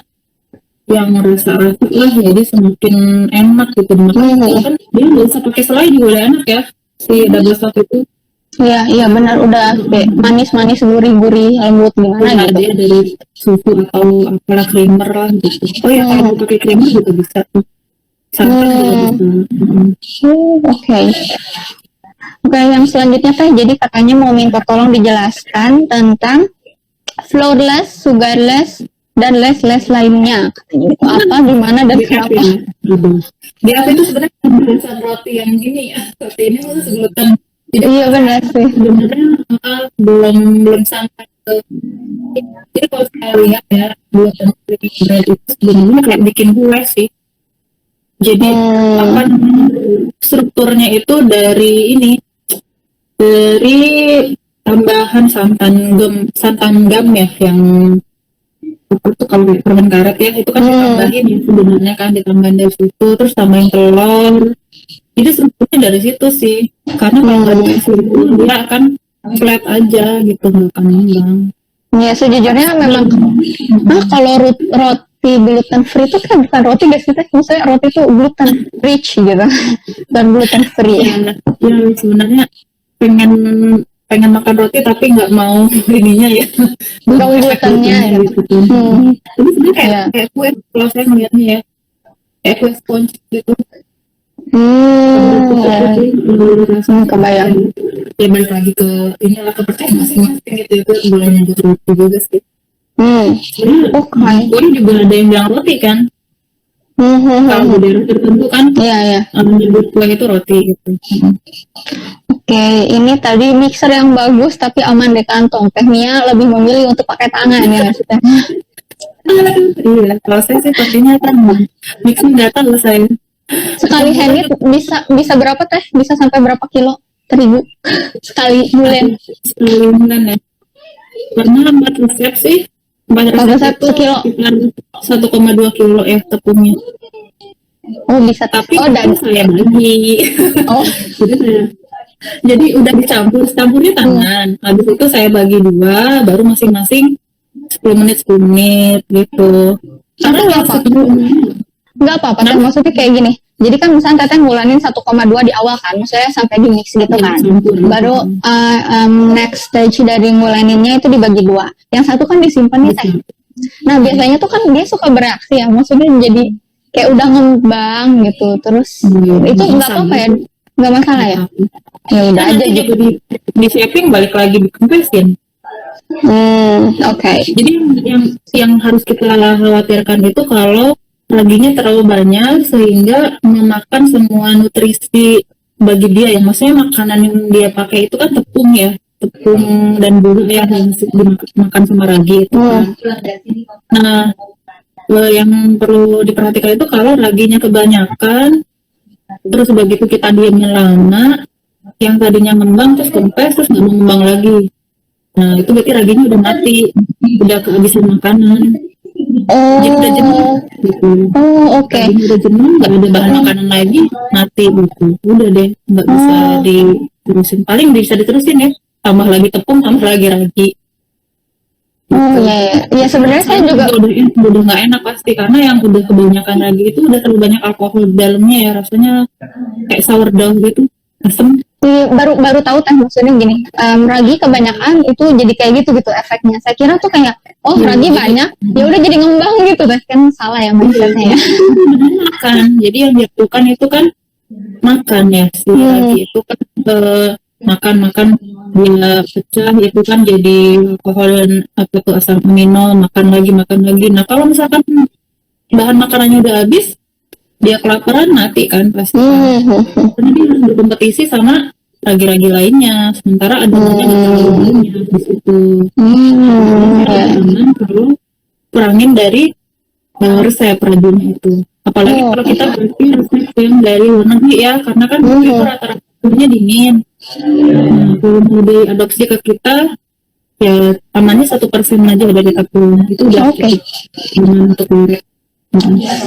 yang rasa rasik lah, jadi semakin enak gitu dimakan. Kan dia nggak usah pakai selai juga udah enak ya si double soft itu. Iya benar, udah manis-manis, gurih-gurih, lembut gimana gitu. Dia dari susu atau apalah creamer lah gitu. Oh ya kalau mau pakai creamer juga bisa tuh. Santan juga bisa. Oke. Oke, yang selanjutnya teh, jadi katanya mau minta tolong dijelaskan tentang flourless, sugarless, dan less lainnya. Katanya itu apa, gimana, dan kenapa? Di apa itu sebenarnya pembahasan roti yang ini ya, roti ini khusus gluten. Iya benar sih. Sebenarnya belum sampai ke. Jadi kalau saya lihat ya gluten free bread itu sebenarnya kayak bikin kue sih. Jadi apa namanya, strukturnya itu dari ini, dari tambahan santan gam ya, yang apa tuh kalau permen karet ya itu kan ditambahin ya sebenarnya kan, ditambahin dari situ, terus tambahin telur. Jadi strukturnya dari situ sih, karena kalau nggak dikasih itu dia akan flat aja gitu, nggak akan ngembang. Ya sejujurnya memang kalau roti gluten free itu kan bukan roti guys, kita maksudnya roti itu gluten rich gitu dan gluten free. Ya sebenarnya pengen makan roti tapi nggak mau ininya ya, nggak glutennya gitu. Tapi sebenarnya kayak kue kalau saya ngeliatnya ya, kayak kue sponge gitu. Kebayang. Ya balik lagi ke inilah kepercayaan masing-masing gitu, itu boleh nyebut roti juga sih. Kue juga ada yang bilang roti kan. Kalau di daerah tertentu kan menyebut kue itu roti gitu. Oke, ini tadi mixer yang bagus tapi aman di kantong. Teh Mia lebih memilih untuk pakai tangan ya maksudnya. Iya, kalau saya sih pakainya tangan. Mixer nggak tahu saya. Sekali handit bisa berapa teh? Bisa sampai berapa kilo terigu sekali bulan? Sekali bulan ya. Pernah buat resep sih 4 4 resep resep itu sekilo. sekitar 1,2 kilo ya tepungnya. Oh bisa. Tapi Oh dan saya bagi. oh Jadi saya jadi udah campurnya hmm. tangan. Habis itu saya bagi dua, baru masing-masing 10 menit 10 menit gitu. Tapi Karena nggak kalau apa, sebelumnya, nggak apa-apa. Teh kenapa? maksudnya kayak gini. Jadi kan misalnya teteh ngulanin 1,2 di awal kan, maksudnya sampai di mix gitu Ya, kan. campur. Baru next stage dari ngulaninnya itu dibagi dua. Yang satu kan disimpan nih teh. Bisa. Nah biasanya tuh kan dia suka bereaksi ya, maksudnya jadi kayak udah ngembang gitu. Terus itu nggak apa-apa ya, nggak masalah ya. Ya udah Nah, aja nanti gitu. juga di shaping balik lagi dikempesin. Oke. Jadi yang harus kita khawatirkan itu kalau raginya terlalu banyak sehingga memakan semua nutrisi bagi dia ya. Maksudnya makanan yang dia pakai itu kan tepung ya, tepung dan bulu yang dimakan sama ragi itu kan. Nah, yang perlu diperhatikan itu kalau raginya kebanyakan, terus begitu kita diamnya lama, yang tadinya ngembang terus kempes terus nggak mau ngembang lagi. Nah, itu berarti raginya udah mati, udah kehabisan makanan. Jadi udah jenuh Oh, gitu. oke. Raginya udah jenuh, nggak ada bahan makanan lagi, mati gitu. Udah deh, nggak bisa Oh, diterusin. Paling bisa diterusin ya, tambah lagi tepung, tambah lagi ragi. oh Gitu. ya, ya. Ya sebenarnya saya juga Udah nggak enak pasti karena yang udah kebanyakan ragi itu udah terlalu banyak alkohol di dalamnya ya, rasanya kayak sourdough gitu, asem. baru baru tahu teh maksudnya gini. Ragi kebanyakan itu jadi kayak gitu gitu efeknya. Saya kira tuh kayak oh ragi banyak, ya udah jadi ngembang gitu teh kan salah ya mindsetnya ya. Makan. Jadi yang dilakukan itu kan makan ya si ragi itu kan makan dia pecah itu kan jadi alkohol dan apa tuh asam amino makan lagi. Nah kalau misalkan bahan makanannya udah habis dia kelaparan mati kan pasti kan. Karena dia harus berkompetisi sama ragi-ragi lainnya. Sementara adonannya nggak terlalu banyak di situ. Ya. Jangan perlu kurangin dari resep rajinnya itu. Apalagi kalau kita berarti resep yang dari luar negeri ya, karena kan itu rata-rata suhunya dingin. Nah, kalau mau diadopsi ke kita, ya amannya 1% aja udah kita pun itu udah Oke. cukup aman untuk urep.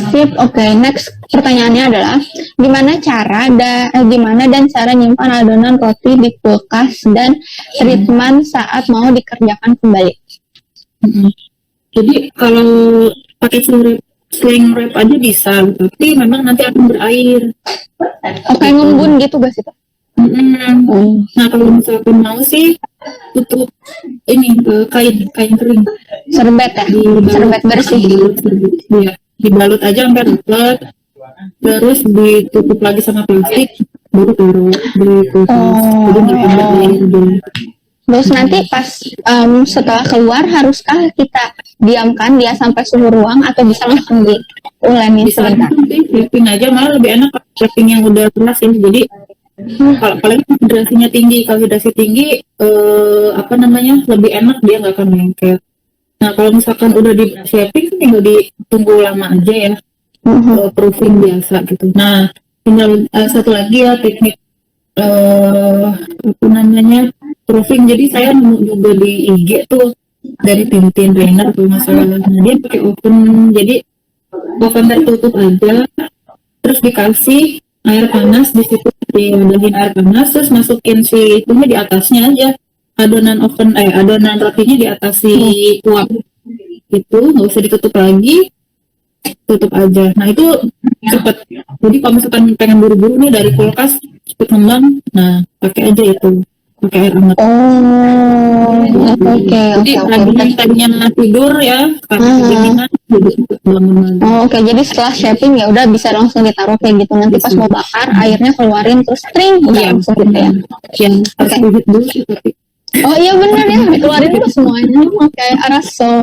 Sip, oke. Next pertanyaannya adalah gimana dan cara nyimpan adonan roti di kulkas dan treatment saat mau dikerjakan kembali. Jadi kalau pakai sling wrap aja bisa, tapi memang nanti akan berair. Oke, ngembun gitu gak sih, Pak? Nah kalau misalkan mau sih tutup ini kain kering Serbet ya? Serbet bersih. Iya, dibalut aja sampai rapat, terus ditutup lagi sama plastik, baru taruh di kulkas. Jadi nggak akan berair dulu. Terus nanti pas setelah keluar haruskah kita diamkan dia sampai suhu ruang atau bisa langsung diuleni Bisa sebentar? sih wrapping aja, malah lebih enak wrapping yang udah keras ini. Jadi kalau apalagi hidrasinya tinggi, kalau hidrasi tinggi apa namanya lebih enak, dia nggak akan lengket. Nah kalau misalkan udah di shaping tinggal ditunggu lama aja ya, proofing biasa gitu. Nah tinggal satu lagi ya teknik apa namanya proofing. Jadi saya nemu juga di IG tuh dari Tintin Rainer tuh masalah. Nah dia pakai oven, jadi oven tertutup aja, terus dikasih air panas di situ, diadain air panas, terus masukin si itunya di atasnya aja, adonan rotinya di atas si uap itu, nggak usah ditutup lagi, tutup aja. Nah itu cepet. Jadi kalau misalkan pengen buru-buru nih dari kulkas cepet ngembang, nah pakai aja itu, pakai air hangat. Oke. Jadi raginya yang tadinya tidur ya karena kedinginan jadi cepet bangun lagi. Oke, jadi setelah shaping ya udah bisa langsung ditaruh kayak gitu. Nanti pas mau bakar airnya keluarin terus string udah langsung gitu ya. Yang harus dihit dulu sih tapi Oh iya benar ya, dikeluarin dulu semuanya. Oke, Araso.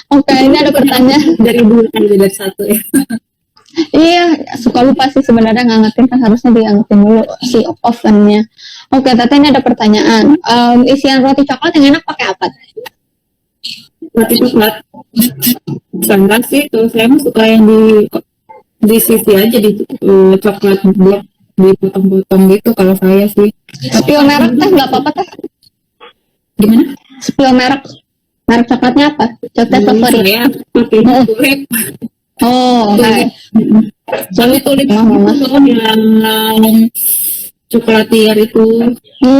Oke, ini ada pertanyaan. dari dua kali dari satu ya. Iya, suka lupa sih sebenarnya ngangetin kan harusnya diangetin dulu si ovennya. Oke, Tata ini ada pertanyaan. Isian roti coklat yang enak pakai apa? Roti coklat standar sih, kalau saya mah suka yang di sisi aja di coklat blok dipotong-potong gitu kalau saya sih. Spill merek teh nggak apa-apa teh. Gimana? Spill merek. Merek coklatnya apa? Coklat favorit? Saya pakai tulip. Oh, Tulip. Tapi tulip Mama. itu loh yang coklatier itu.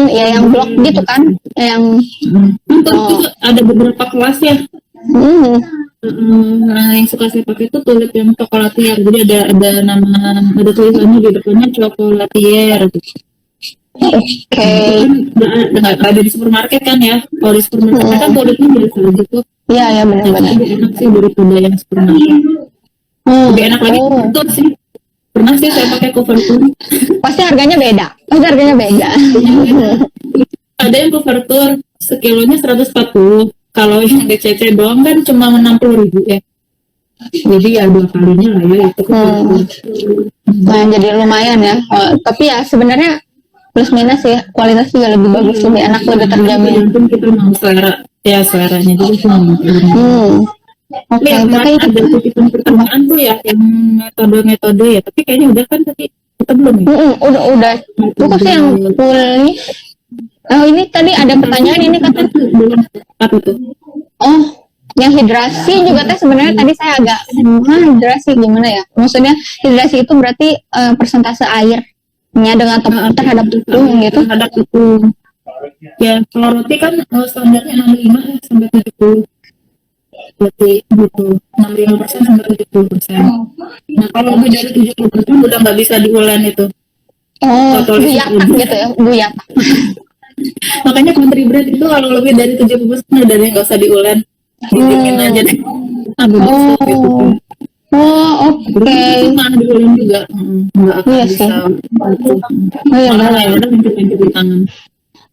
Ya yang blok gitu kan? Yang Untuk Oh. itu ada beberapa kelas ya. hmm, Nah, yang suka saya pakai itu tulip yang coklatier. Jadi ada nama, ada tulisannya di depannya coklatier. Oke. Kan nggak ada di supermarket kan ya. Kalau di supermarket kan tulipnya biasa aja tuh. Iya, ya Nah, benar-benar. lebih enak sih daripada yang supermarket. Lebih enak lagi Oh. cover sih. Pernah sih saya pakai cover tour. Pasti harganya beda. Ada yang cover tour sekilonya 140. Kalau yang DCC doang kan cuma 60.000 ya. Jadi ya 2 kalinya lah ya itu cover tour. Nah, jadi lumayan ya. Tapi ya sebenarnya plus minus ya, kualitas juga lebih bagus, lebih enak, lebih terjamin. Tergantung kita mau seleranya juga sih. Tapi Oke, yang tapi kemarin ada titipan pertanyaan tuh ya yang metode ya. Tapi kayaknya udah kan tadi kita belum ya. udah cukup sih yang pulih. Oh, ini tadi ada pertanyaan ini katanya. Belum. Apa tuh? Oh, yang hidrasi juga teh sebenarnya tadi saya agak hidrasi gimana ya? Maksudnya hidrasi itu berarti persentase airnya dengan terhadap tepung gitu. Terhadap tepung. Ya, kalau roti kan standarnya 65 sampai 70. Berarti gitu 65% sampai 70%. Nah, kalau lebih dari 70% udah nggak bisa diulen itu. Oh, Total buyatak gitu ya, buyatak. Makanya country bread itu kalau lebih dari 70% udah deh nggak usah diulen. Didiemin aja deh. Ambil busuk gitu. Oh, oke. Cuma diulen juga. Nggak akan Iya bisa. sih. Gitu. Oh iya, Malah benar. ya udah pintu-pintu di tangan.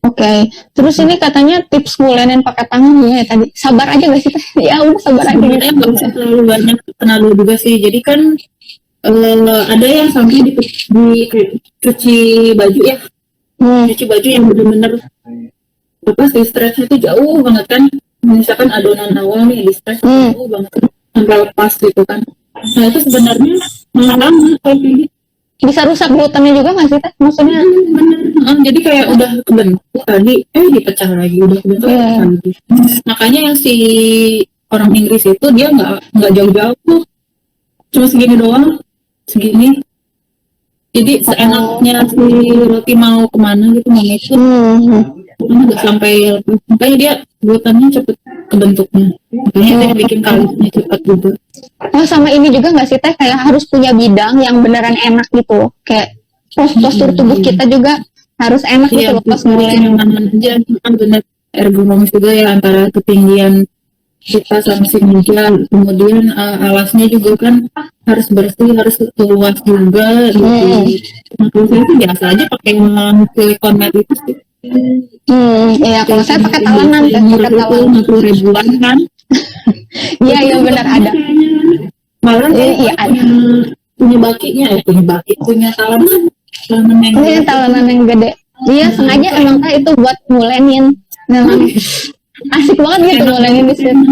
Oke, terus ini katanya tips ngulenin pakai tangan ya tadi. Sabar aja gak sih teh? Ya udah sabar aja. Sebenarnya nggak usah terlalu banyak tenaga juga sih. Jadi kan ada yang sampai cuci baju ya, cuci baju yang benar-benar apa sih stretchnya tuh jauh banget kan. Misalkan adonan awal nih di stretch jauh banget sampai lepas gitu kan. Nah itu sebenarnya malah lama kalau kayak gitu. Bisa rusak glutennya juga nggak sih teh? Maksudnya? Bener. Jadi kayak udah kebentuk tadi, dipecah lagi, udah kebentuk pecah lagi. Makanya yang si orang Inggris itu dia nggak jauh-jauh tuh, cuma segini doang, segini. Jadi seenaknya si roti mau kemana gitu mau ngikut, nggak sampai lepas. Makanya dia glutennya cepet kebentuknya. Makanya dia bikin kalisnya cepet juga. Oh, sama ini juga nggak sih teh? Kayak harus punya bidang yang beneran enak gitu. Kayak postur tubuh kita juga harus enak gitu loh pas ngulenin. Nyaman aja, kan bener ergonomis juga ya antara ketinggian kita sama si meja, kemudian alasnya juga kan harus bersih, harus luas juga gitu. Nah, kalau saya sih biasa aja pakai silikon mat itu sih. Iya, kalau saya pakai talenan teh, pakai talenan. 50 ribuan kan. Iya, benar ada. Malah Iya ada. punya talenan yang Ini talenan yang gede. Iya, sengaja emang teh itu buat ngulenin. Memang asik banget gitu ngulenin di sini.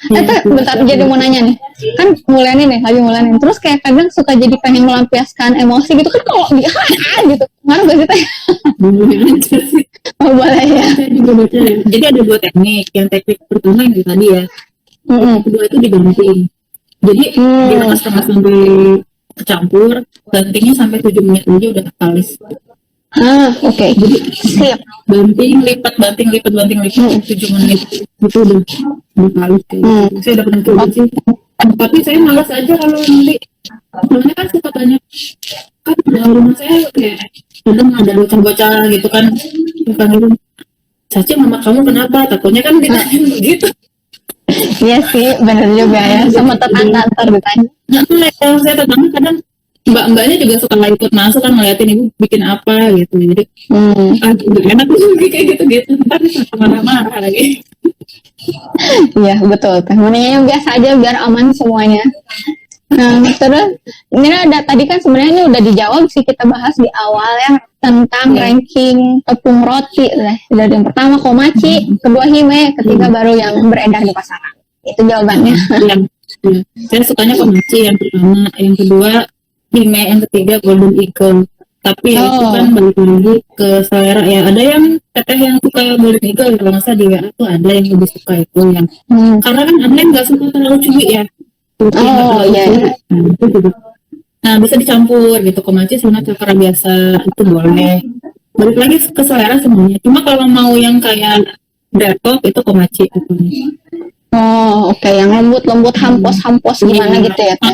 Teh, bentar jadi mau nanya nih. Kan ngulenin nih, lagi ngulenin. Terus kayak kadang suka jadi pengen melampiaskan emosi gitu kan kalau dia gitu. Ngaruh gak sih teh? Oh, boleh ya. Jadi ada 2 teknik. Yang teknik pertama yang tadi ya. Yang kedua itu dibanting. Jadi dia setengah sampai kecampur, bantingnya sampai 7 menit aja udah kalis. Oke. Jadi siap. Banting lipat 7 menit itu udah kalis kayak gitu. Saya udah pernah coba sih. Tapi saya malas aja kalau nanti. Soalnya kan suka banyak kan rumah saya kayak kadang ada bocah-bocah gitu kan. Bukan gitu. Caci mama kamu kenapa? Takutnya kan ditanya begitu. Iya sih, bener juga ya. Sama tetangga ntar ditanya. Nah, kalau saya tetangga kadang mbak-mbaknya juga suka ikut masuk kan ngeliatin ibu bikin apa gitu. Jadi udah enak juga kayak gitu-gitu. Ntar bisa marah-marah lagi. Iya, betul. Mendingan yang biasa aja biar aman semuanya. Nah, terus ini ada tadi kan sebenarnya ini udah dijawab sih kita bahas di awal ya tentang ranking tepung roti lah. Dari yang pertama Komachi, kedua Hime, ketiga baru yang beredar di pasaran. Itu jawabannya. Saya sukanya Komachi yang pertama, yang kedua Hime, yang ketiga Golden Eagle. Tapi ya itu kan Oh. balik lagi ke selera ya. Ada yang teteh yang suka golden eagle, kalau nggak salah di WA tuh ada yang lebih suka itu yang Hmm. karena kan ada yang nggak suka terlalu cuy ya, putih nggak Oh, terlalu iya, cuy. iya. Nah, itu juga. Nah, bisa dicampur gitu, komaci sama cakra biasa itu boleh. Balik lagi ke selera semuanya. Cuma kalau mau yang kayak dreadlock itu komaci gitu. Oh, oke, yang lembut-lembut, hampos-hampos gimana gitu ya, Teh?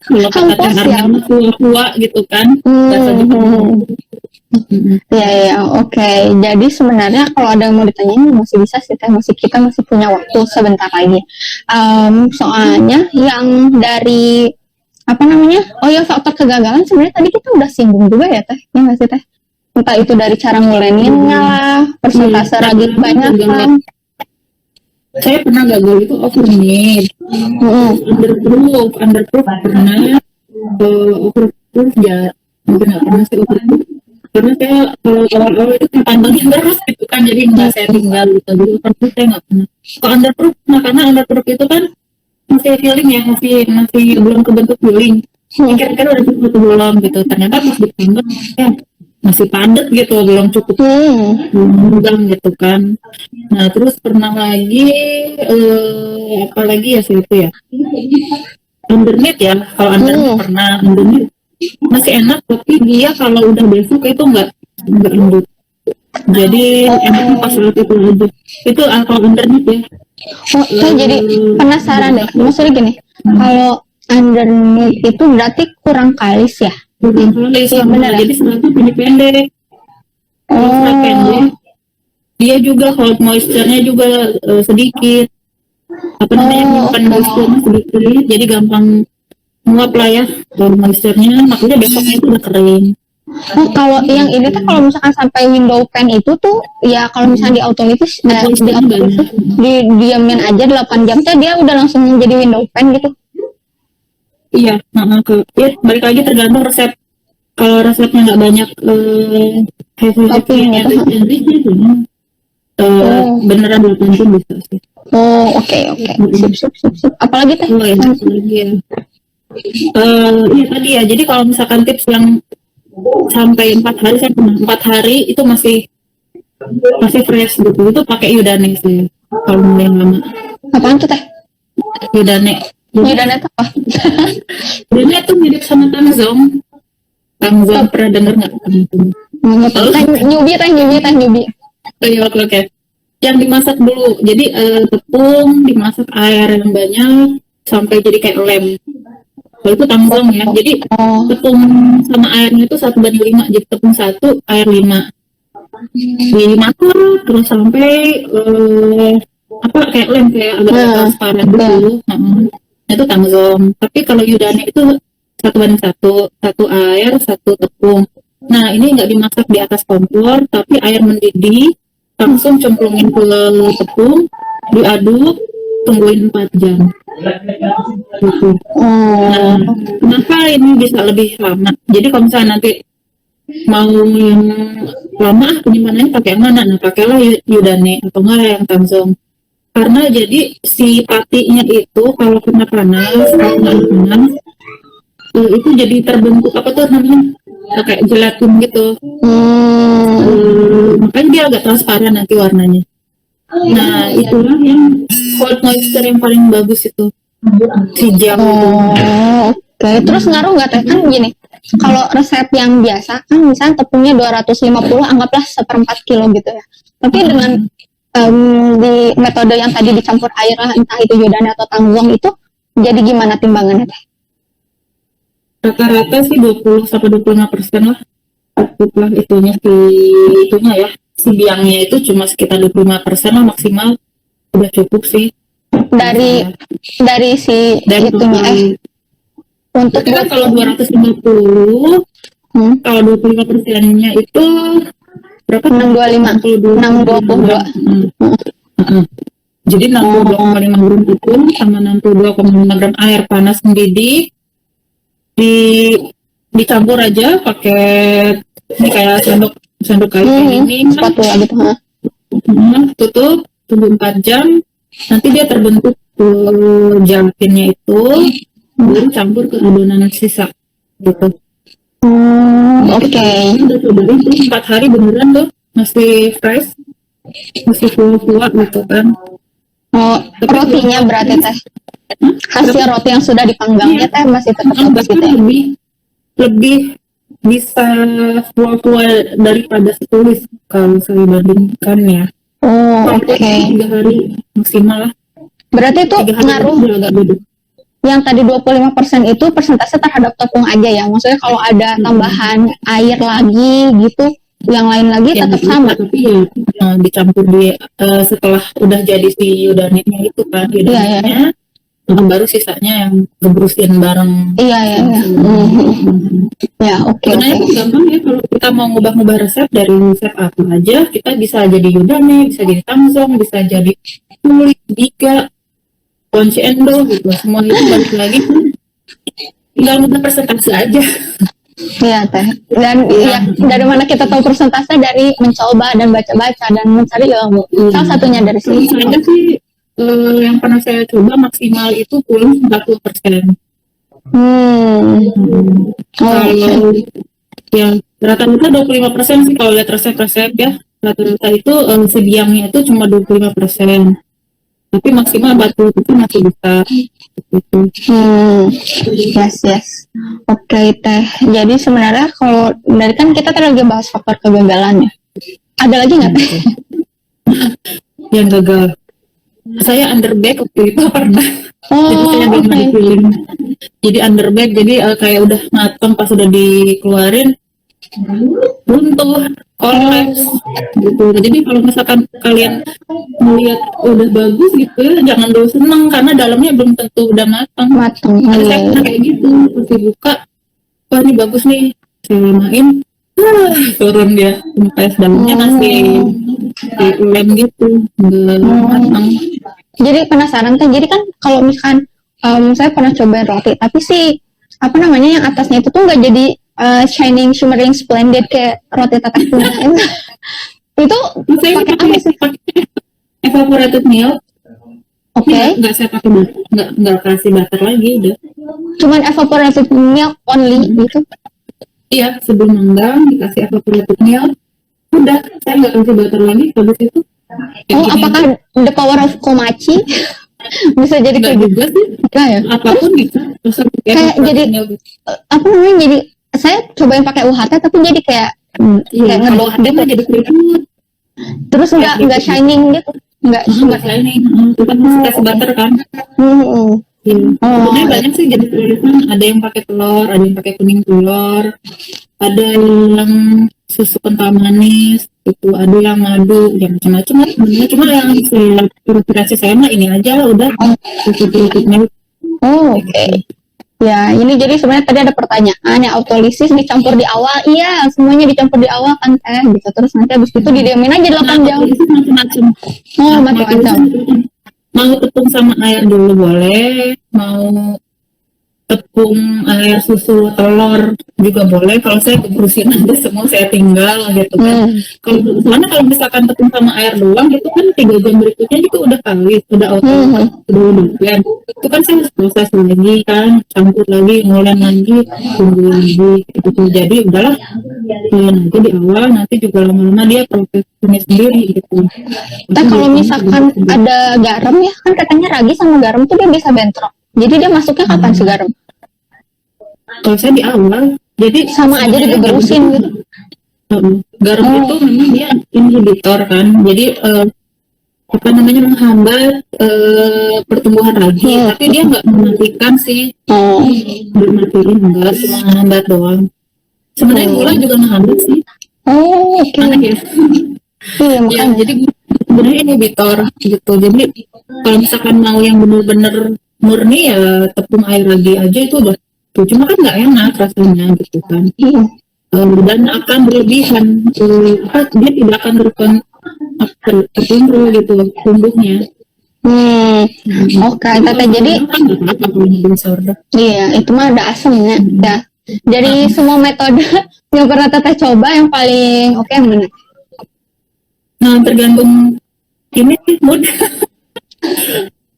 Kalau kata teh Hampos ya? Arman tua-tua gitu kan, bahasa Jepang. Ya, ya, oke. Jadi sebenarnya kalau ada yang mau ditanyain masih bisa sih, Teh. Masih kita masih punya waktu sebentar lagi. Soalnya yang dari apa namanya? Oh ya, faktor kegagalan sebenarnya tadi kita udah singgung juga ya, Teh. Ya nggak sih, Teh? Entah itu dari cara nguleninnya lah, persentase ragi kebanyakan. Saya pernah gagal itu overknit, underproof pernah, overproof ya, mungkin nggak pernah sih overproof. Karena saya kalau awal-awal itu pantengin terus gitu kan, jadi nggak saya tinggal gitu. Jadi overproof saya nggak pernah. Kalau underproof, nah karena underproof itu kan masih feeling ya, masih belum kebentuk feeling. Kira-kira udah cukup atau belum gitu. Ternyata pas ditambah ya masih padat gitu, belum cukup megang gitu kan. Nah terus pernah lagi apa lagi ya sih itu ya, underneath ya. Kalau underneath pernah, underneath masih enak, tapi dia kalau udah besok itu nggak lembut. Jadi enaknya pas saat itu aja. Itu kalau underneath ya. Oh, saya jadi penasaran deh. Maksudnya gini, kalau underneath itu berarti kurang kalis ya? Bukan kalis Iya, sama, bener ya? jadi seratnya pendek-pendek. Kalau serat pendek, dia juga hold moisture-nya juga sedikit. Apa namanya, menyimpan moisture sedikit, jadi gampang nguap lah ya hold moisture-nya. Makanya besoknya itu udah kering. Oh, kalau yang ini tuh kalau misalkan sampai window pan itu tuh ya kalau misalnya di autolitis Moisture-nya banyak. diamin aja 8 jam tuh dia udah langsung jadi window pan gitu. Iya, ya, balik lagi tergantung resep. Kalau resepnya nggak banyak heavy Topping gitu. enrich-nya tuh, beneran 8 jam bisa sih. Oh, oke. Sip. Apalagi teh? Oh ya, satu lagi ya. Iya tadi ya, jadi kalau misalkan tips yang sampai 4 hari, saya pernah 4 hari itu masih fresh gitu, itu pakai Udane sih kalau mau yang lama. Apaan tuh teh? Udane. Udane tuh apa? Udane tuh mirip sama Tangzong. Tangzong pernah denger nggak? Nyubi. Oke. Yang dimasak dulu, jadi tepung dimasak air yang banyak sampai jadi kayak lem. Kalau itu Tangzong ya, jadi tepung sama airnya itu 1:5, jadi tepung 1, air 5. Dimasak terus sampai apa kayak lem, kayak agak transparan gitu. Itu Tangzong. Tapi kalau Udane itu 1:1, 1 air 1 tepung. Nah ini nggak dimasak di atas kompor, tapi air mendidih langsung cemplungin ke tepung, diaduk, tungguin 4 jam. Gitu. Nah, kenapa ini bisa lebih lama? Jadi kalau misalnya nanti mau yang lama penyimpanannya pakai yang mana? Nah pakailah Udane atau enggak yang Tangzong. Karena jadi si patinya itu kalau kena panas, itu jadi terbentuk apa tuh namanya, kayak gelatin gitu. Makanya dia agak transparan nanti warnanya. Nah itulah yang hold moisture yang paling bagus itu, si jam itu. Oke. Terus ngaruh nggak teh? Kan gini, kalau resep yang biasa kan misalnya tepungnya 250, anggaplah 1/4 kilo gitu ya. Tapi dengan di metode yang tadi dicampur air lah, entah itu Udane atau Tangzong itu, jadi gimana timbangannya teh? Rata-rata sih 20-25% lah. Cukup lah itunya ya. Si biangnya itu cuma sekitar 25% lah maksimal, udah cukup sih. Dari si itunya untuk kan kalau 250, kalau 25%-nya itu berapa? 622. Jadi 62,5 gram tepung sama 62,5 gram air panas mendidih, dicampur aja pakai ini kayak sendok kayu ini, spatula gitu. tutup, tunggu 4 jam, nanti dia terbentuk gelatinnya itu, baru campur ke adonan sisa gitu. Oke. Udah cobain tuh 4 hari beneran tuh masih fresh, masih full gitu kan. Oh, Tapi rotinya berarti teh hasil roti yang sudah dipanggangnya teh masih tetap bagus bahkan gitu ya. lebih bisa full daripada setulis kalau saya bandingkan ya. Oh, Kalau oke. 3 hari maksimal lah. Berarti itu 3 hari ngaruh udah agak beda. yang tadi 25% itu persentase terhadap tepung aja ya. Maksudnya kalau ada tambahan air lagi gitu, yang lain lagi Yang tetap bisa, sama. tapi ya dicampur di setelah udah jadi si yudanitnya itu kan, Iya, iya. yudanitnya baru sisanya yang gebrusin bareng. Iya, iya, iya. Ya, oke, Sebenarnya oke. tuh gampang ya kalau kita mau ngubah-ngubah resep dari resep apa aja, kita bisa jadi yudane, bisa jadi tamzong, bisa jadi kulit, giga, ponci endo gitu. Semua itu balik lagi tinggal ngubah persentase aja. Iya, teh. Dan ya, dari mana kita tahu persentase? Dari mencoba dan baca-baca dan mencari ilmu. Salah satunya dari Terus sini. saya sih yang pernah saya coba maksimal itu 40%. Oh, Kalau yang rata-rata 25% sih kalau lihat resep-resep ya, rata-rata itu sediamnya itu cuma 25%, tapi maksimal 40 itu masih bisa gitu. yes, yes. Oke, teh. Jadi sebenarnya kalau dari kan kita tadi lagi bahas faktor kegagalan ya. Ada lagi nggak teh? Yang gagal, saya underbake waktu itu pernah. Jadi saya belum ada feeling, jadi underbake, jadi kayak udah matang pas udah dikeluarin runtuh, kolaps gitu. Jadi kalau misalkan kalian melihat udah bagus gitu ya, jangan dulu seneng karena dalamnya belum tentu udah matang. Matang. Ada saya pernah kayak gitu, pas dibuka, wah ini bagus nih, saya lamain, turun dia, kempes dalamnya masih lem gitu, nggak matang. Jadi penasaran teh. Jadi kan kalau misalkan saya pernah cobain roti, tapi sih apa namanya yang atasnya itu tuh nggak jadi shining, shimmering, splendid kayak roti teteh punya. Itu Saya pakai apa sih? pakai evaporated milk. Oke. Nggak saya pakai butter, nggak kasih butter lagi udah. Cuman evaporated milk only gitu. Iya, sebelum menggang dikasih evaporated milk. Udah, saya nggak kasih butter lagi. Habis itu Oh, apakah the power of komachi bisa jadi nggak kayak juga sih. Enggak ya? Apapun bisa. Terus Kayak jadi apa namanya, jadi saya cobain pakai UHT tapi jadi kayak iya, kayak kalau ngedot ada mah jadi keriput. terus nggak shining gitu, nggak Nggak shining. Itu kan mesti kasih butter kan. Iya. Sebenarnya banyak sih jadi pilihan. Ada yang pakai telur, ada yang pakai kuning telur, ada yang susu kental manis, itu ada yang madu, yang macam-macam lah. Sebenarnya cuma yang rekomendasi saya mah ini aja lah udah. Susu Oh, oke. Ya, ini jadi sebenarnya tadi ada pertanyaan yang autolisis dicampur di awal. Iya, semuanya dicampur di awal kan teh gitu. Terus nanti habis itu didiamin aja 8 jam. itu macam-macam. Oh, macam-macam. Mau tepung sama air dulu boleh, mau tepung air susu telur juga boleh. Kalau saya keberusin aja semua saya tinggal gitu kan. Kalau misalkan tepung sama air doang gitu kan 3 jam berikutnya itu udah kawis, udah auto, udah luber. Itu kan saya harus proses lagi kan, campur lagi, ngulen lagi, tunggu lagi gitu. Jadi udahlah, nanti di awal nanti juga lama-lama dia proses sendiri gitu. Teh kalau misalkan ada garam ya, kan katanya ragi sama garam tuh dia bisa bentrok. Jadi dia masuknya kapan sih garam? Kalau saya di awal, jadi Sama aja digerusin gitu. Garam itu memang dia inhibitor kan, jadi apa namanya menghambat pertumbuhan ragi, tapi dia nggak mematikan sih. Bermatiin enggak, cuma menghambat doang. Sebenarnya gula juga menghambat sih. Oh, oke. Aneh ya. Iya, Ya, makanya. jadi sebenarnya inhibitor gitu. Jadi kalau misalkan mau yang benar-benar murni ya tepung air lagi aja itu udah tuh. Cuma kan nggak enak rasanya gitu kan. Dan akan berlebihan. Dia tidak akan terkontrol gitu tumbuhnya. Oke, Tete. Jadi Kan nggak apa-apa kalau nyobain sourdough. iya, itu mah ada asamnya. Ya. Dari semua metode yang pernah Teteh coba, yang paling oke yang mana? Nah, tergantung ini sih mood.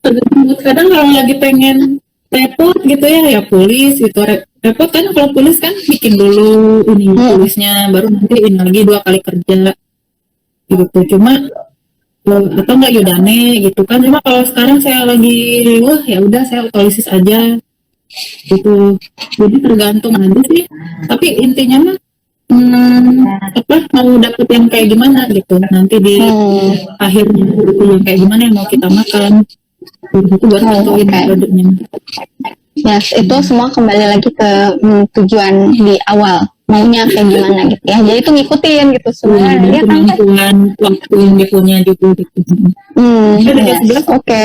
Tergantung mood. Kadang kalau lagi pengen repot gitu ya tulis gitu. Repot kan kalau tulis kan bikin dulu ini tulisnya baru nanti ini lagi 2 kali kerja gitu. Cuma atau enggak Udane gitu kan. Cuma kalau sekarang saya lagi wah ya udah saya otomatis aja gitu. Jadi tergantung aja sih. Tapi intinya mah apa mau dapet yang kayak gimana gitu nanti di akhirnya gitu, yang kayak gimana yang mau kita makan itu baru tentuin produknya. Yes, itu semua kembali lagi ke tujuan di awal maunya kayak gimana gitu ya. Jadi itu ngikutin gitu sebenarnya. Dia kan penentuan waktu yang dia punya juga gitu. Yes, oke.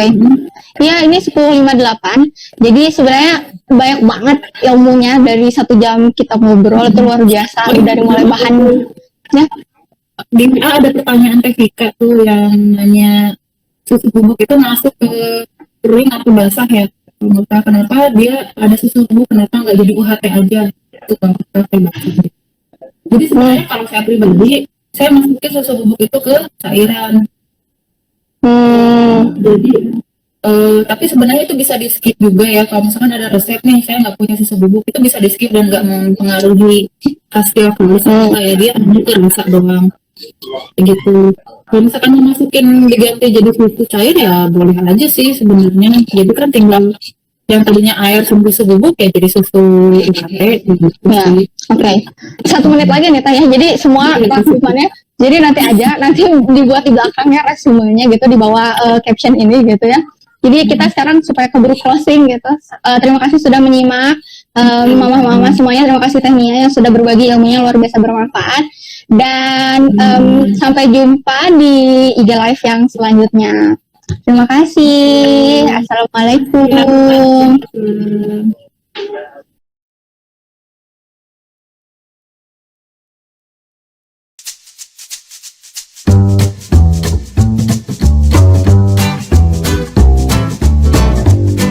Ya ini 10.58. Jadi sebenarnya banyak banget ilmunya dari 1 jam kita ngobrol itu luar biasa. Dari mulai bahannya. Di WA ada pertanyaan Vika tuh yang nanya susu bubuk itu masuk ke kering atau basah ya? Kenapa dia ada susu bubuk, kenapa nggak jadi UHT aja? Itu kalau kita basah. Jadi sebenarnya kalau saya pribadi, saya masukin susu bubuk itu ke cairan. Jadi tapi sebenarnya itu bisa di skip juga ya. Kalau misalkan ada resep nih, saya nggak punya susu bubuk, itu bisa di skip dan nggak mempengaruhi hasil tulisan ya. Dia hanya terasa doang gitu. Kalau misalkan mau masukin diganti jadi susu cair ya boleh aja sih sebenarnya. Jadi kan tinggal yang tadinya air sama susu bubuk ya jadi susu UHT gitu. Ya, oke. 1 menit lagi nih tanya. Jadi semua rasumannya. Jadi nanti dibuat di belakangnya resumenya gitu di bawah caption ini gitu ya. Jadi kita sekarang supaya keburu closing gitu. Terima kasih sudah menyimak mama-mama semuanya. Terima kasih Teh Nia yang sudah berbagi ilmunya luar biasa bermanfaat. Dan sampai jumpa di IG Live yang selanjutnya. Terima kasih. Assalamualaikum.